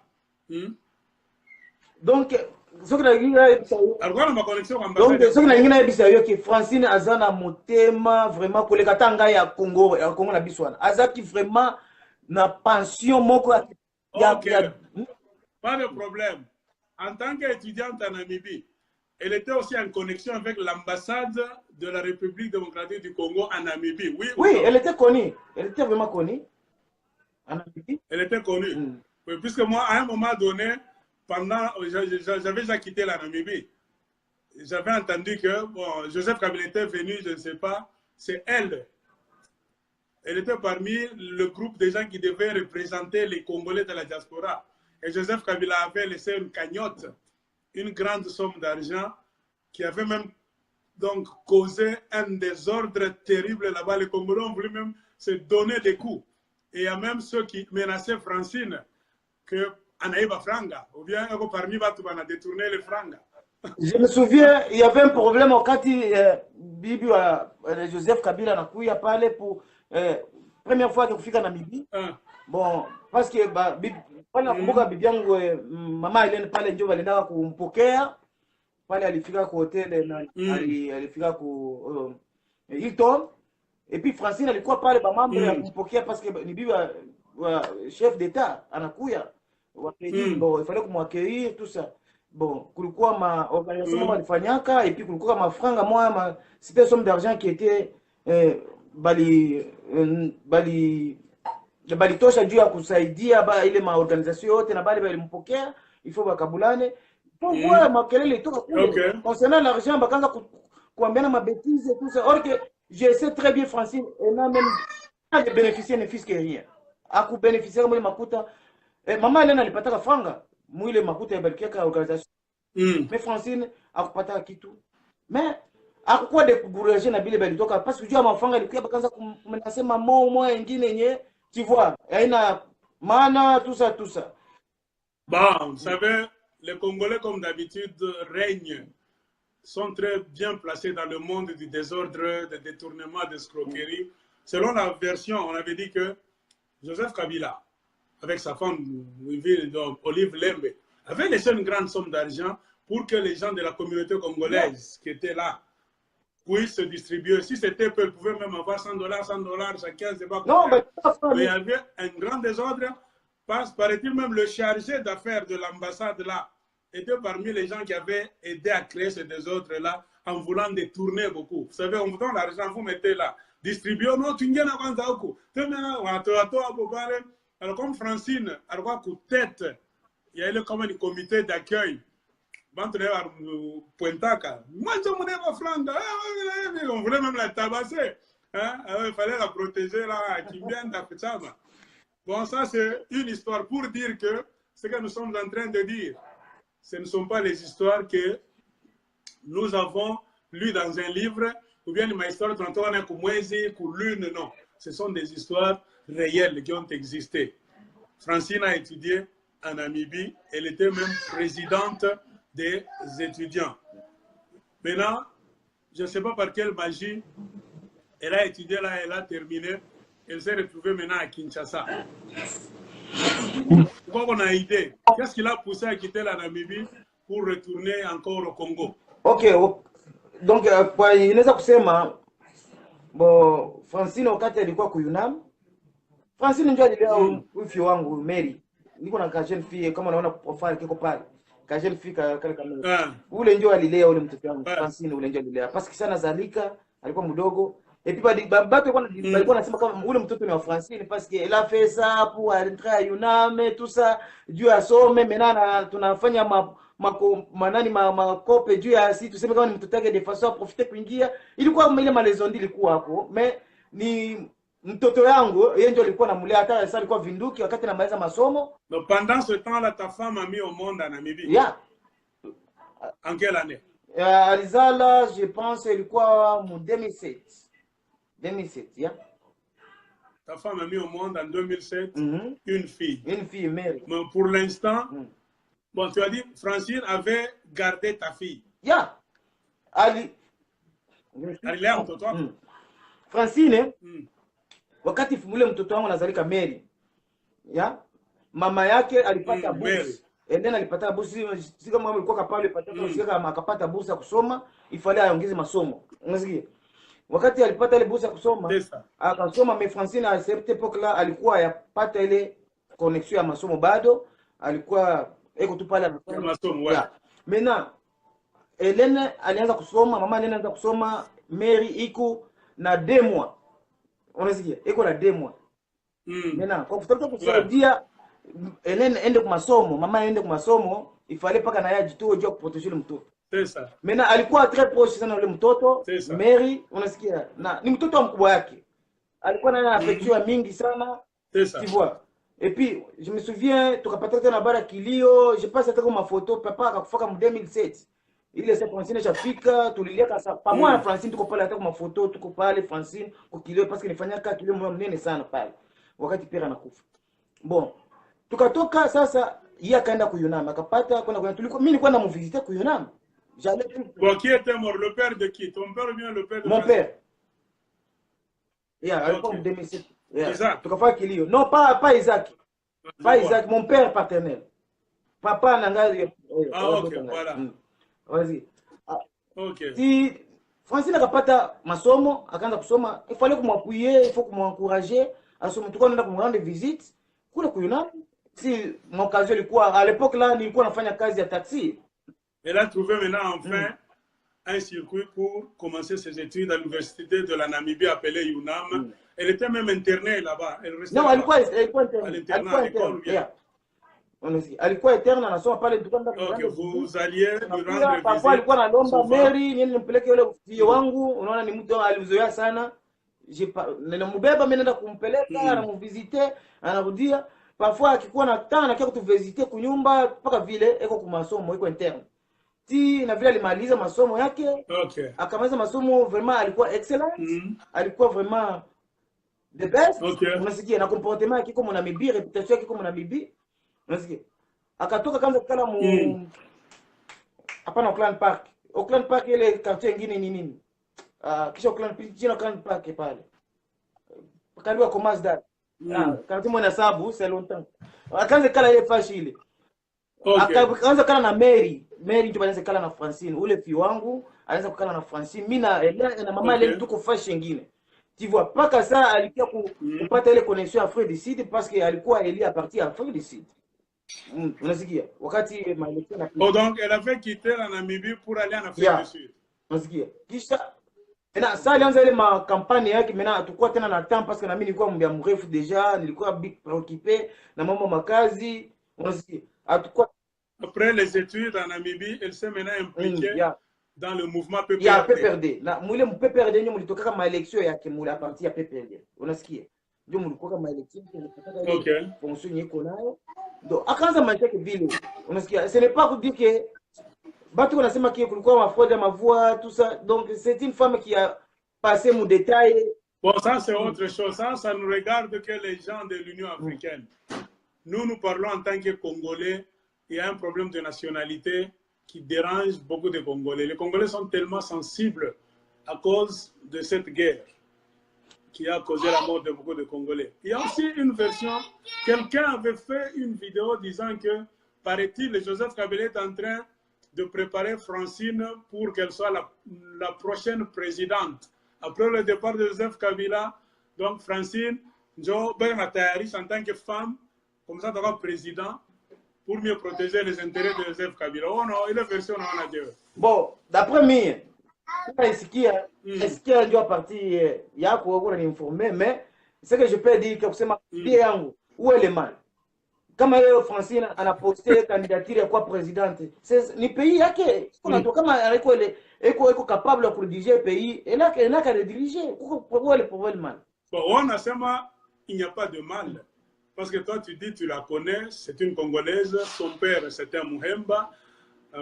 Donc, ce que alors, ma connexion donc, ce que que Francine Azana Motema, vraiment, pour les Katanga ya Congo na Biswana. Azaki vraiment na pension moko. Ok, pas de problème. En tant qu'étudiante en Namibie, elle était aussi en connexion avec l'ambassade de la République démocratique du Congo en Namibie. Oui, oui, elle était connue. Elle était vraiment connue. En Namibie. Elle était connue. Oui, puisque moi, à un moment donné, j'avais déjà quitté la Namibie. J'avais entendu que bon, Joseph Kabila était venu, je ne sais pas, c'est elle. Elle était parmi le groupe des gens qui devaient représenter les Congolais de la diaspora. Et Joseph Kabila avait laissé une cagnotte, une grande somme d'argent, qui avait même donc causé un désordre terrible là-bas. Les Congolais ont voulu même se donner des coups. Et il y a même ceux qui menaçaient Francine que Anaïba Franga, ou bien parmi eux, on a détourné les Franga. Je me souviens, il y avait un problème au quand Bibi Joseph Kabila n'a pu y parler pour première fois que vous faites en Namibie. Bon, parce que pendant que Bibi maman Hélène parlait de Valenda pour poker, pale alifika ku hotel alifika ku Hilton, et puis Francine alikuwa pale ba mambo ya kumpokea parce que ni bibi wa chef d'état anakuya. Bon, il fallait kumwaccueillir tout ça. Bon, kulikuwa ma organisation walifanyaka et puis kulikuwa ma franga moi c'était somme d'argent qui était balitosha juu ya kusaidia ile ma organisation yote na bali balimpokea il faut bakabulane pour voir makelele itoka kule concernant l'argent bakaanza kuambiana ma bêtises tout ça or que je sais très bien Francine elle n'a même pas de bénéficier ne fils que rien aku bénéficier comme makuta maman Hélène alipata franga mwile makuta ya balikiaka organisation mais Francine akupata kitu mais akukuwa découragé na bile balitoka parce que juu ya mafanga ilikuwa bakaanza kumenacer mamo moya ingine yenye tu vois haina maana tout ça bon vous savez les Congolais comme d'habitude règnent sont très bien placés dans le monde du désordre, de détournement, d'escroquerie. Selon la version, on avait dit que Joseph Kabila, avec sa femme Olive Lembe, avait laissé une grande somme d'argent pour que les gens de la communauté congolaise qui étaient là puissent se distribuer. Si c'était peu, ils pouvaient même avoir $100, chacun, c'est pas non, mais il y avait un grand désordre. Paraît-il même le chargé d'affaires de l'ambassade là était parmi les gens qui avaient aidé à créer ce désordre-là en voulant détourner beaucoup. Vous savez, on vous donne l'argent, vous mettez là. Distribuez, non, tu n'as pas alors, comme Francine, alors tête, il y a eu comme un comité d'accueil. On voulait même la tabasser. Hein? Il fallait la protéger là, qui vient d'Afrique. Bon, ça c'est une histoire pour dire que ce que nous sommes en train de dire, ce ne sont pas les histoires que nous avons lues dans un livre, ou bien une histoire de Antoine Koumouezi, Koulune, non. Ce sont des histoires réelles qui ont existé. Francine a étudié en Namibie, elle était même présidente des étudiants. Maintenant, je ne sais pas par quelle magie, elle a étudié là, elle a terminé, elle s'est retrouvée maintenant à Kinshasa. Pourquoi on a idée? Qu'est-ce qui l'a poussé à quitter la Namibie pour retourner encore au Congo? Ok, donc kwa inaweza kusema bo Francine wakati alikuwa kuyunam Francine ndio alilea wifi wangu Mary. Niko na ka jeune fille kama unaona profile kiko pale. Ka jeune fille kale kama. Ule ndio alilea ule mtoto wangu Francine ule ndio alilea. Parce que sana zalika alikuwa mdogo. Et puis bato walikuwa nasema kama ule mtoto ni wa Francine parce que elle a fait ça pour entrer à Yunam tout ça Dieu a somme maintenant tunafanya makope juu ya si tuseme kama ni mtoto wake de façon à profiter kuingia ilikuwa ile malezondi ilikuwa hapo mais ni mtoto yangu yeye ndio alikuwa namulea, hata sasa alikuwa vinduki wakati namaliza masomo. Donc pendant ce temps-là, ta femme a mis au monde en Namibie. Yeah. En quelle année? Alizala, je pense ilikuwa mu 2007. 2007, yeah. Ta femme a mis au monde en 2007 une fille. Une fille, Mary. Mais pour l'instant, bon, tu as dit, Francine avait gardé ta fille. Yeah. Alilea mtoto wako? Francine, wakati ule mtoto wangu anazalika Mary, yeah, mama yake alipata bursa. Then alipata bursa, si kama alikuwa kapable pata bursa, kama akapata bursa kusoma, ifale aongeze masomo. Unasikia? Wakati alipata ile bursa kusoma, akasoma, mais Francine à cette époque-là alikuwa yapata ile connexion ya masomo bado, alikuwa eko tu pale anasoma masomo. Yeah. Maintenant Helene alianza kusoma, mama Helene alianza kusoma, Mary iko na 2 mois. Unasikia? Iko na 2 mois. Maintenant kwa kutafuta kusaidia Helene ende kwa masomo, mama ende kwa masomo, ifale paka na yeye ajitoe juu kuproteger mtoto. C'est ça. Maintenant alikuwa très proche sana ule mtoto, Mary, unasikia? Na ni mtoto wa mkubwa yake. Alikuwa na affection mingi sana. C'est ça. Tu vois? Et puis je me souviens tukapata tena habari kilio, je passe hata kwa photo, papa akakufaka mu 2007. Ile sasa Francine chafika, tulilia kasa pamoja na Francine, tuko pale hata kwa mafoto, tuko pale Francine ukilio parce que nifanya kaka kilio mnene sana pale wakati pira anakufa. Bon, tukatoka sasa, yeye akaenda kuyunama, akapata kwenda tulikuwa mimi nilikuwa namvisiter kuyunama. J'allais. Bon, qui était mort? Le père de qui? Ton père ou bien le père de mon père? Yeah, alikuwa mu 2007. Yeah. Tukafanya kilio. Non, pas Isaac. Pas Isaac, mon père paternel. Papa nangali. OK, voilà. Vas-y. OK. Si Francine akapata masomo, akaanza kusoma, il fallait kumwapuyer, il faut kumwencourager, asome. Tulikuwa tunaenda kumrendre visite kule kuyuna. Si m'occasion ilikuwa à l'époque là nilikuwa nafanya kazi ya taxi. Elle a trouvé maintenant enfin un circuit pour commencer ses études à l'université de la Namibie appelée UNAM. Elle était même internée là-bas. Elle restait non, alikuwa interne. Alikuwa interne. Alikuwa eterne anasoma pale dukanda. OK, vous alliez lui rendre visite. Papa alikuwa analomba Mary, niende nimpeleke yule mfio wangu, unaona ni mtu alizoea sana. Ninambeba mimi naenda kumpeleka, anamvisiter, anarudia. Parfois akikuwa na temps anakia kutuvisiter kunyumba mpaka vile eko kwa masomo, eko interne. Si na vile alimaliza masomo yake, OK. Akamaliza masomo vraiment alikuwa excellent. Alikuwa vraiment the best. Okay. Unasikia na comportement yake kiko Namibie, reputation yake kiko Namibie. Unasikia? Akatoka kwanza kukala mu hapa na Auckland Park. Auckland Park ile quartier nyingine ni nini? Kisha Auckland Park pale. Karibu kwa Mazda. Quartier mwana sabu, c'est longtemps. Akaanza kala ile fashi ile. Okay. Akaanza kala na Mary ndio anaanza kala na Francine. Ule fi wangu anaanza kukala na Francine. Mimi na mama ile tuko fashi nyingine. Tu vois, paka ça alikuwa kupata ile connexion Afrique du Sud parce que alikuwa Elie à partir Afrique du Sud. Unasikia? Wakati maelezo na donc elle avait quitté la Namibie pour aller en Afrique du Sud. Unasikia? Kisha na sasa alianza ile ma campagne yake, maintenant atakuwa tena na temps parce que na mimi nilikuwa mbia mrefu déjà, nilikuwa big préoccupé na mambo makazi. Unasikia? Atakuwa après les études en Namibie, elle s'est maintenant impliquée dans le mouvement PPRD. Ya PPRD. Na mule PPRD ndio mlitoka kama election yake mule a partir ya PPRD. Unasikia? Ndio mlikuwa kama election mlipata ile fonction yako nayo. Donc akaanza maisha yake vile. Unasikia? Ce n'est pas pour dire que batu wanasema que kulikuwa mafraude ma voix tout ça. Donc c'est une femme qui a passé mon détail. Bon, ça c'est autre chose. Ça nous regarde que les gens de l'Union africaine. Nous parlons en tant que Congolais. Il y a un problème de nationalité qui dérange beaucoup de Congolais. Les Congolais sont tellement sensibles à cause de cette guerre qui a causé la mort de beaucoup de Congolais. Il y a aussi une version, quelqu'un avait fait une vidéo disant que, paraît-il, Joseph Kabila est en train de préparer Francine pour qu'elle soit la prochaine présidente. Après le départ de Joseph Kabila, donc Francine, Joe Bernatayaris en tant que femme, comme ça, tu vas président, pour mieux protéger les intérêts de Joseph Kabila. Oh non, il est version on a dit. Bon, d'après moi, est-ce qu'il y a une partie yako wako informé, mais ce que je peux dire que c'est ma vie yangu où elle est mal. Kama yeye Francine ana posté candidature ya kwa présidente, c'est ni pays yake. Kuna to kama eko capable de diriger pays, et là qu'elle diriger, pourquoi le problème mal. Bon, Wanasema, il n'y a pas de mal. Parce que toi, tu dis, tu la connais, c'est une Congolaise, son père, c'était un Mouhemba.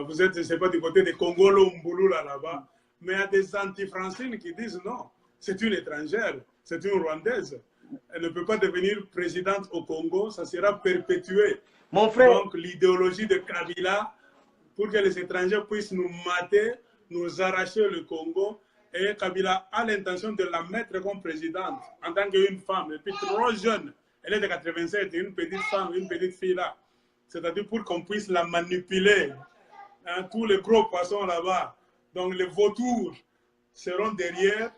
Vous êtes, je ne sais pas, du côté des Congolo Mbulu là-bas. Mais il y a des anti-francines qui disent non, c'est une étrangère, c'est une Rwandaise. Elle ne peut pas devenir présidente au Congo, ça sera perpétué. Mon frère. Donc, l'idéologie de Kabila, pour que les étrangers puissent nous mater, nous arracher le Congo, et Kabila a l'intention de la mettre comme présidente en tant qu'une femme, et puis trop jeune. Elle est de 87, une petite femme, une petite fille là. C'est-à-dire pour qu'on puisse la manipuler. Hein, tous les gros poissons là-bas. Donc les vautours seront derrière.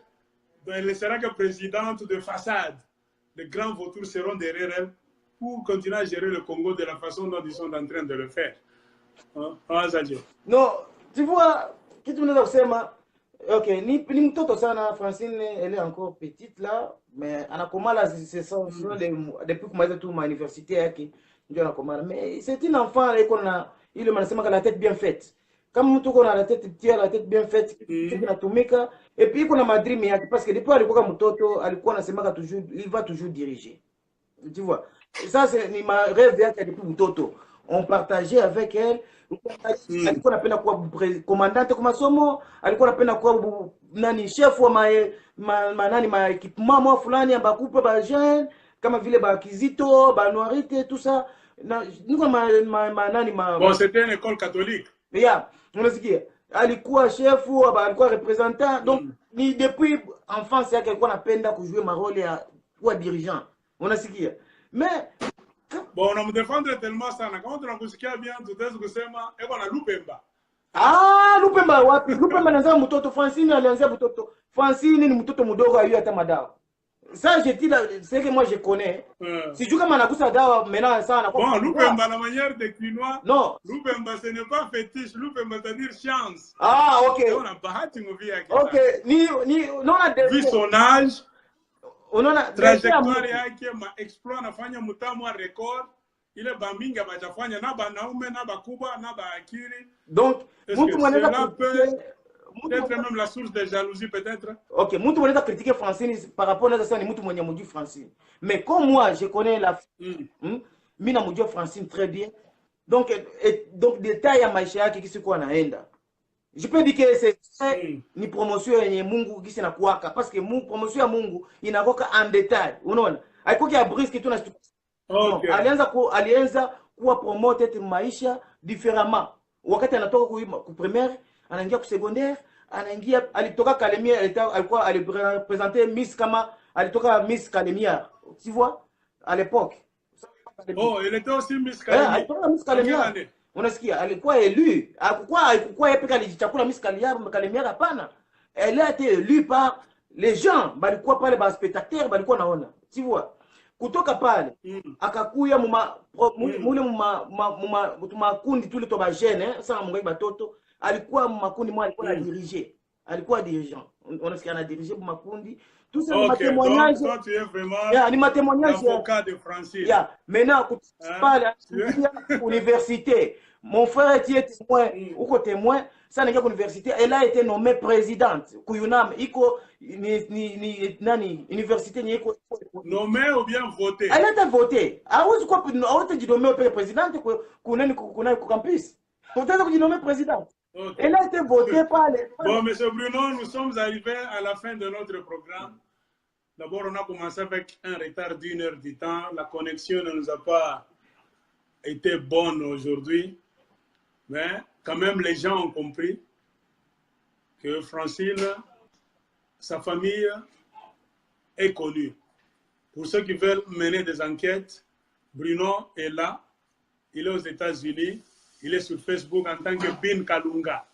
Donc elle ne sera que présidente de façade. Les grands vautours seront derrière elle pour continuer à gérer le Congo de la façon dont ils sont en train de le faire. Hein? Non, tu vois, qui tu me dis, ok, ni mtoto sana, Francine, elle est encore petite là, mais anakomala, c'est ça, depuis qu'on m'a tout ma université, mais c'est une enfant, il a la tête bien faite. Comme tout qu'on a la tête bien faite, et puis qu'on a ma dream, parce que depuis alikuwa mtoto, alikuwa anasema toujours, il va toujours diriger. Tu vois, ça c'est ma rêve depuis mtoto. On partageait avec elle. Alikuwa anapenda kuwa commandante kwa masomo, alikuwa anapenda kuwa nani chef wa ma équipement moi fulani ambakupa ba jeune kama vile ba Kizito, ba Noirite tout ça. Niko Bon, c'était une école catholique. Yeah, unasikia? Alikuwa chef, alikuwa représentant. Donc ni depuis enfance yake alikuwa anapenda kujouer ma rôle ya kuwa dirigeant. Unasikia? Mais bon, on me défendre tellement ça. Quand on a kusikia bien, tu sais que c'est moi. Et on a Lupemba. Ah, Lupemba wapi? Lupemba anaanza mtoto. Francine alianza mtoto. Francine ni mtoto mdogo ayo hata madawa. Ça, j'ai dit, c'est que moi je connais. Si tu comme anakusa dawa maintenant ça. Bon, Lupemba, la manière de Quinois. Non. Lupemba, ce n'est pas fétiche. Lupemba, c'est-à-dire chance. Ah, ok. Et on a bahati mouvi à ok. Non, on a vu son âge. On a trajectoire yake ma exploit anafanya mutamu wa record ile bambinga bajafanya na banaume na bakubwa na baakiri. Donc mtu mwanaweza peut-être même la source de jalousie peut-être. OK, mtu mwanaweza critiquer Francine par rapport à ça ni mtu mwenye mjui Francine. Mais comme moi je connais la mimi namjua Francine très bien. Donc détail ya maisha yake kisikuwa naenda. Je peux dire que c'est ni promotion yenye Mungu kisi na kuwaka parce que promotion ya Mungu inakoka en détail. Unaona? Haikoki ya brisk tu na okay. Alianza kuwa promote eti maisha différemment. Wakati anatoka ku primaire, anaingia ku secondaire, alitoka Kalemia, alikuwa alipresenter Miss kama alitoka Miss Kalemia. Tu vois? À l'époque. Oh, il était aussi Miss Kalemia. Alitoka Miss Kalemia. Unasikia alikuwa élu, alikuwa yeye alijichakula Miss Kalemia hapana. Elle a été élue par les gens, balikuwa pale ba spectateurs balikuwa naona. Tu vois? Kutoka pale akakuya mule makundi tule to ba jeune sana mungai batoto, alikuwa makundi mwa alikuwa diriger. Alikuwa dirigeant. Unasikia ana diriger makundi. Tout ça okay, ma témoignage. Donc, toi tu es vraiment ni ma témoignage avocat de Francine. Maintenant pas université. Mon frère qui est témoin ou témoin, ça n'est qu'à l'université, elle a été nommée présidente. Kuyunam, iko ni nani université ni iko nommée ou bien votée. Elle a été votée. Ah oui, quoi a été nommée présidente kunani campus. Peut-être que nommée présidente. Okay. Elle a été votée par les... Bon, monsieur Bruno, nous sommes arrivés à la fin de notre programme. D'abord, on a commencé avec un retard d'1 heure du temps. La connexion ne nous a pas été bonne aujourd'hui. Mais quand même, les gens ont compris que Francine, sa famille est connue. Pour ceux qui veulent mener des enquêtes, Bruno est là. Il est aux États-Unis. Il est sur Facebook en tant que Bin Kalunga.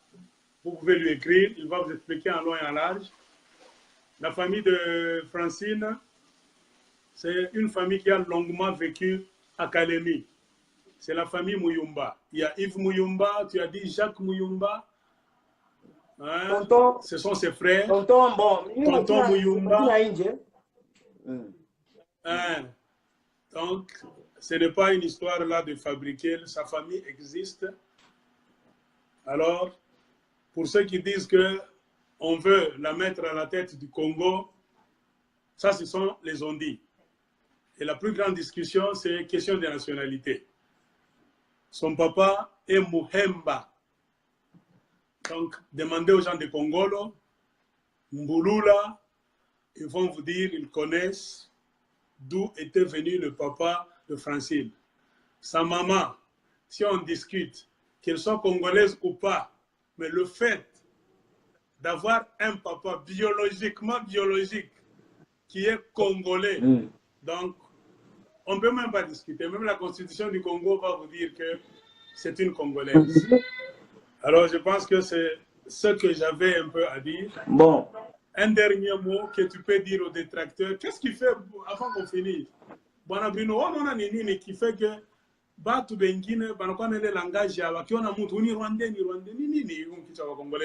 Vous pouvez lui écrire. Il va vous expliquer en long et en large. La famille de Francine, c'est une famille qui a longuement vécu à Kalemi. C'est la famille Mouyumba. Il y a Yves Mouyumba, tu as dit Jacques Mouyumba. Hein? Tonton, ce sont ses frères. Tonton Mouyumba. Hein? Donc, ce n'est pas une histoire là de fabriquer. Sa famille existe. Alors, pour ceux qui disent que on veut la mettre à la tête du Congo, Ça, ce sont les ondits. Et la plus grande discussion, c'est question de nationalité. Son papa est Muhemba. Donc, demandez aux gens de Congolo, Mbulula, ils vont vous dire, ils connaissent d'où était venu le papa de Francine. Sa maman, si on discute, qu'elle soit congolaise ou pas, mais le fait d'avoir un papa biologiquement biologique qui est congolais, donc on ne peut même pas discuter. Même la constitution du Congo va vous dire que c'est une Congolaise. Alors je pense que c'est ce que j'avais un peu à dire. Bon. Un dernier mot que tu peux dire aux détracteurs. Qu'est-ce qui fait, avant qu'on finisse, Bruno, on a une qui fait que Batu Bengine, le langage, ni Rwandais, ni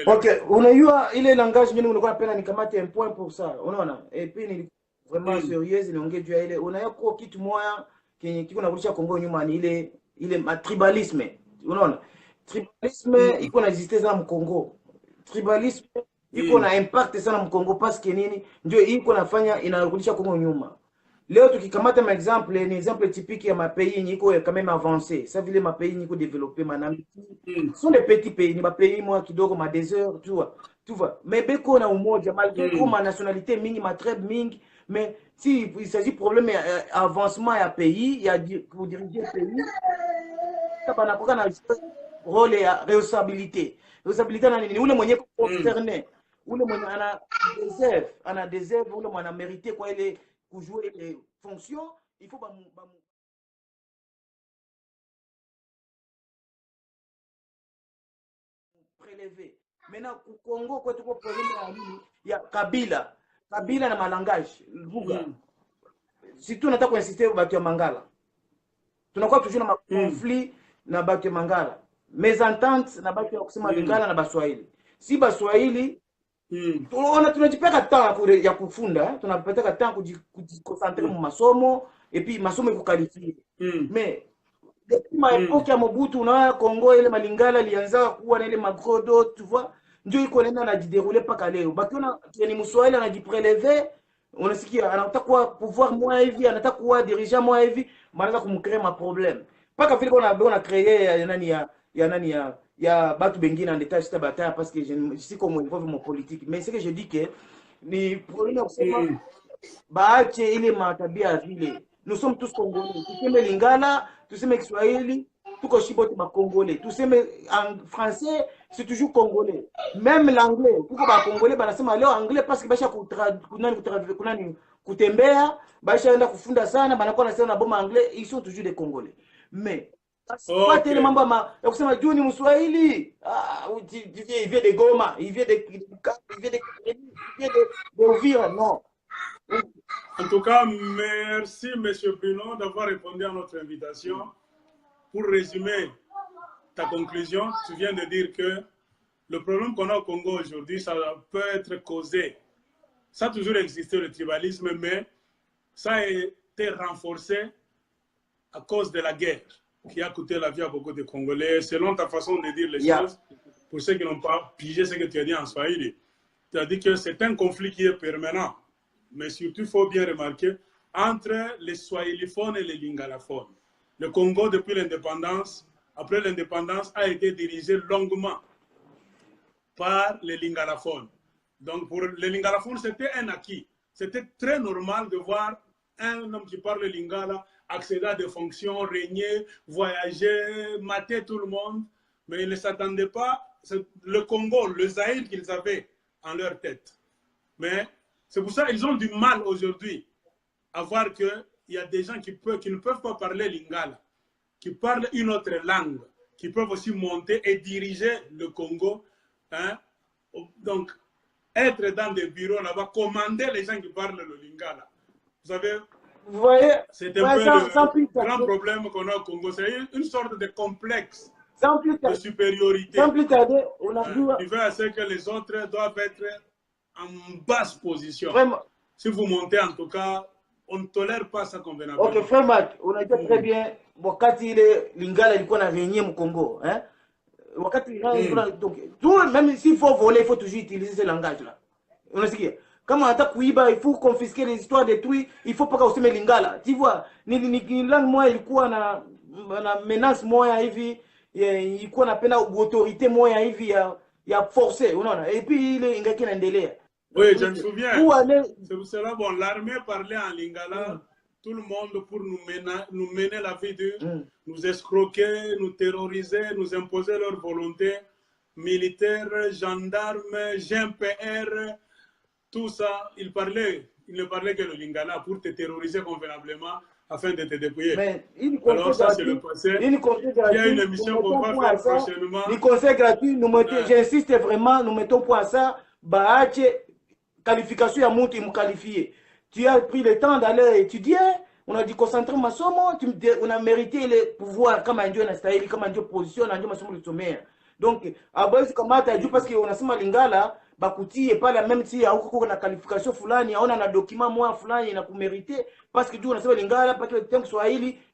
ok, unajua ile langage mimi nilikuwa napenda nikamate un point pour ça. Unaona? Et puis ni vraiment sérieuse niongee juu ya ile. Unajua kwa kitu moja kenye kiko nakulisha Kongo nyuma ni ile tribalisme. Unaona? Tribalisme iko na existe sana mkongo. Tribalisme iko na impact sana mkongo parce que nini? Ndio iko nafanya inarudisha Kongo nyuma. Leo tukikamata ma exemple, ni exemple typique ya ma pays niko quand même avancé. Ça vile ma pays niko développé manami. Sont des petits pays, ni ma pays moi kidogo ma désert, tu vois. Mais beko na umoja malgré que ma nationalité mingi ma tribe mingi, mais si il s'agit problème avancement ya pays, il y a pour diriger pays, ça banakoka na rôle ya responsabilité. Responsabilité na nini? Ule mwenye concerné, ule mwenye ana deserve, ule mwenye mérité kwa ile pour jouer les fonctions, il faut prélever. Maintenant, au Congo, quand on problème, il y a Kabila na malangage, Luga. Si tu n'as pas insister au Batu Mangala, tu n'as pas toujours un conflit na Batu Mangala. Mésentente na Batu Mangala na Baswahili. Si Baswahili tunajipeka temps ya kufunda, tunapata temps kujikoncentrer mu masomo et puis masomo ikukalifie. Mais depuis ma époque ya Mobutu na Congo ile malingala lianza kuwa na ile magrodo, tu vois, ndio iko nenda na dérouler paka leo. Bakiona ni Mswahili anajiprelever, unasikia anataka kuwa pouvoir moi hivi, anataka kuwa dirigeant moi hivi, manaanza kumcréer ma problème. Paka vile on a créé ya Batu Bengine en détail cette bataille parce que je sais comment ils vont mon politique, mais c'est que je dis que ni problème kusema baache ile matabia vile. Nous sommes tous congolais, tuseme lingala, tuseme Kiswahili, tuko shibote ba congolais, tuseme en français, c'est toujours congolais. Même l'anglais, tuko ba congolais banasema leo anglais parce que basha kutembea, basha enda kufunda sana, banakuwa nasema na boma anglais, ils sont toujours des congolais. Mais pas tellement mambo ya kusema juu ni Mswahili, il vient de Goma, il vient de Uvira, non. En tout cas, merci M. Bruno d'avoir répondu à notre invitation. Pour résumer ta conclusion, tu viens de dire que le problème qu'on a au Congo aujourd'hui, ça peut être causé. Ça a toujours existé le tribalisme, mais ça a été renforcé à cause de la guerre qui a coûté la vie à beaucoup de Congolais. Selon ta façon de dire les choses, pour ceux qui n'ont pas pigé ce que tu as dit en Swahili, tu as dit que c'est un conflit qui est permanent. Mais surtout, il faut bien remarquer, entre les swahiliphones et les lingalaphones. Le Congo, depuis l'indépendance, après l'indépendance, a été dirigé longuement par les lingalaphones. Donc, pour les lingalaphones, c'était un acquis. C'était très normal de voir un homme qui parle lingala accéder à des fonctions, régner, voyager, mater tout le monde. Mais ils ne s'attendaient pas. C'est le Congo, le Zaïre qu'ils avaient en leur tête. Mais c'est pour ça qu'ils ont du mal aujourd'hui à voir qu'il y a des gens qui ne peuvent pas parler lingala, qui parlent une autre langue, qui peuvent aussi monter et diriger le Congo. Hein? Donc, être dans des bureaux là-bas, commander les gens qui parlent le lingala. Vous savez, c'est un peu le grand problème qu'on a au Congo. C'est une sorte de complexe de supériorité. Il veut à ce que les autres doivent être en basse position. Vraiment. Si vous montez, en tout cas, on ne tolère pas ça convenablement. Ok, frère Marc, on a dit très bien. Wakati ile lingala ilikuwa na régner mu Congo, hein? Wakati donc même s'il faut voler, il faut toujours utiliser ce langage là. On a dit Kama hata kuiba, il faut confisquer les histoires détruites, il faut pas useme Lingala. Tu vois, ni langue moja ilikuwa na menace moja hivi, ilikuwa napenda autorité moja hivi ya forcer, unaona? Et puis ile ingaki inaendelea. Oui, je me souviens. C'est pour cela, bon, l'armée parlait en Lingala, tout le monde pour nous mener la vie dure, nous escroquer, nous terroriser, nous imposer leur volonté, militaires, gendarmes, GMPR, tout ça, ils ne parlaient que le Lingala pour te terroriser convenablement afin de te dépouiller. Mais alors ça, c'est le passé. Il y a une émission qu'on va faire prochainement. Les conseils gratuits, j'insiste vraiment, nous mettons point à ça. Bahache, qualification à monter, me qualifier. Tu as pris le temps d'aller étudier, on a dit concentrer ma somme, on a mérité le pouvoir comme un dieu n'a comme un dieu position, un dieu ma somme de sommaire. Donc, après, c'est comme tu as dit parce qu'on a ce Lingala, bakuti et pas la même si on a qualification fulani, on a un document moins fulani, il a pour mériter parce que tu on a ce Lingala, parce que le temps que soit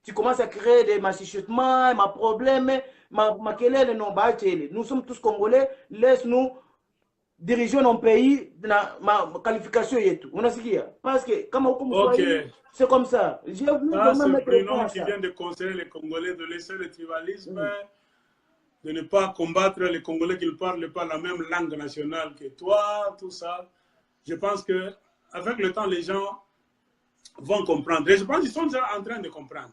tu commences à créer des machichutements, ma problème, ma kelele non bahache. Nous sommes tous Congolais, laisse-nous diriger nos pays dans ma qualification et tout. On a ce qu'il y a. Parce que, comme c'est comme ça. J'ai voulu c'est Bruno qui vient de conseiller les Congolais de laisser le tribalisme, de ne pas combattre les Congolais qui ne parlent pas la même langue nationale que toi, tout ça. Je pense que avec le temps, les gens vont comprendre. Et je pense qu'ils sont déjà en train de comprendre.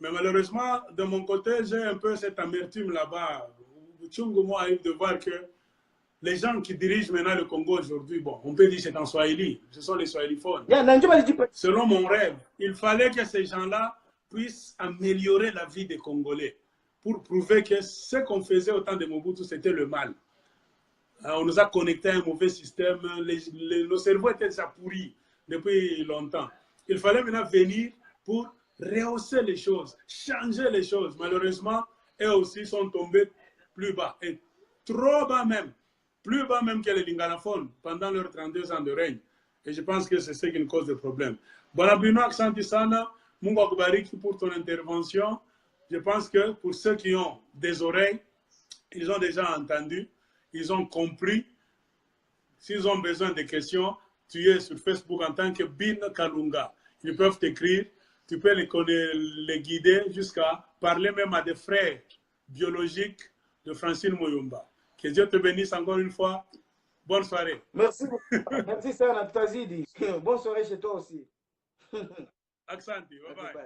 Mais malheureusement, de mon côté, j'ai un peu cette amertume là-bas. Tchungumo arrive de voir que les gens qui dirigent maintenant le Congo aujourd'hui, bon, on peut dire que c'est en Swahili, ce sont les Swahiliphones. Selon mon rêve, il fallait que ces gens-là puissent améliorer la vie des Congolais pour prouver que ce qu'on faisait au temps de Mobutu, c'était le mal. On nous a connectés à un mauvais système, nos cerveaux étaient déjà pourris depuis longtemps. Il fallait maintenant venir pour rehausser les choses, changer les choses. Malheureusement, eux aussi sont tombés plus bas, et trop bas même. Plus bas même que les Lingalaphones pendant leurs 32 ans de règne. Et je pense que c'est ce qui nous cause des problèmes. Bon, Bruno Aksantisana, Mungo Akubariki pour ton intervention. Je pense que pour ceux qui ont des oreilles, ils ont déjà entendu, ils ont compris. S'ils ont besoin de questions, tu es sur Facebook en tant que Bin Kalunga. Ils peuvent t'écrire, tu peux les guider jusqu'à parler même à des frères biologiques de Francine Moyumba. Que Dieu te bénisse encore une fois. Bonne soirée. Merci. Merci, Sarah Tazidi. Bonne soirée chez toi aussi. Aksanti, bye bye.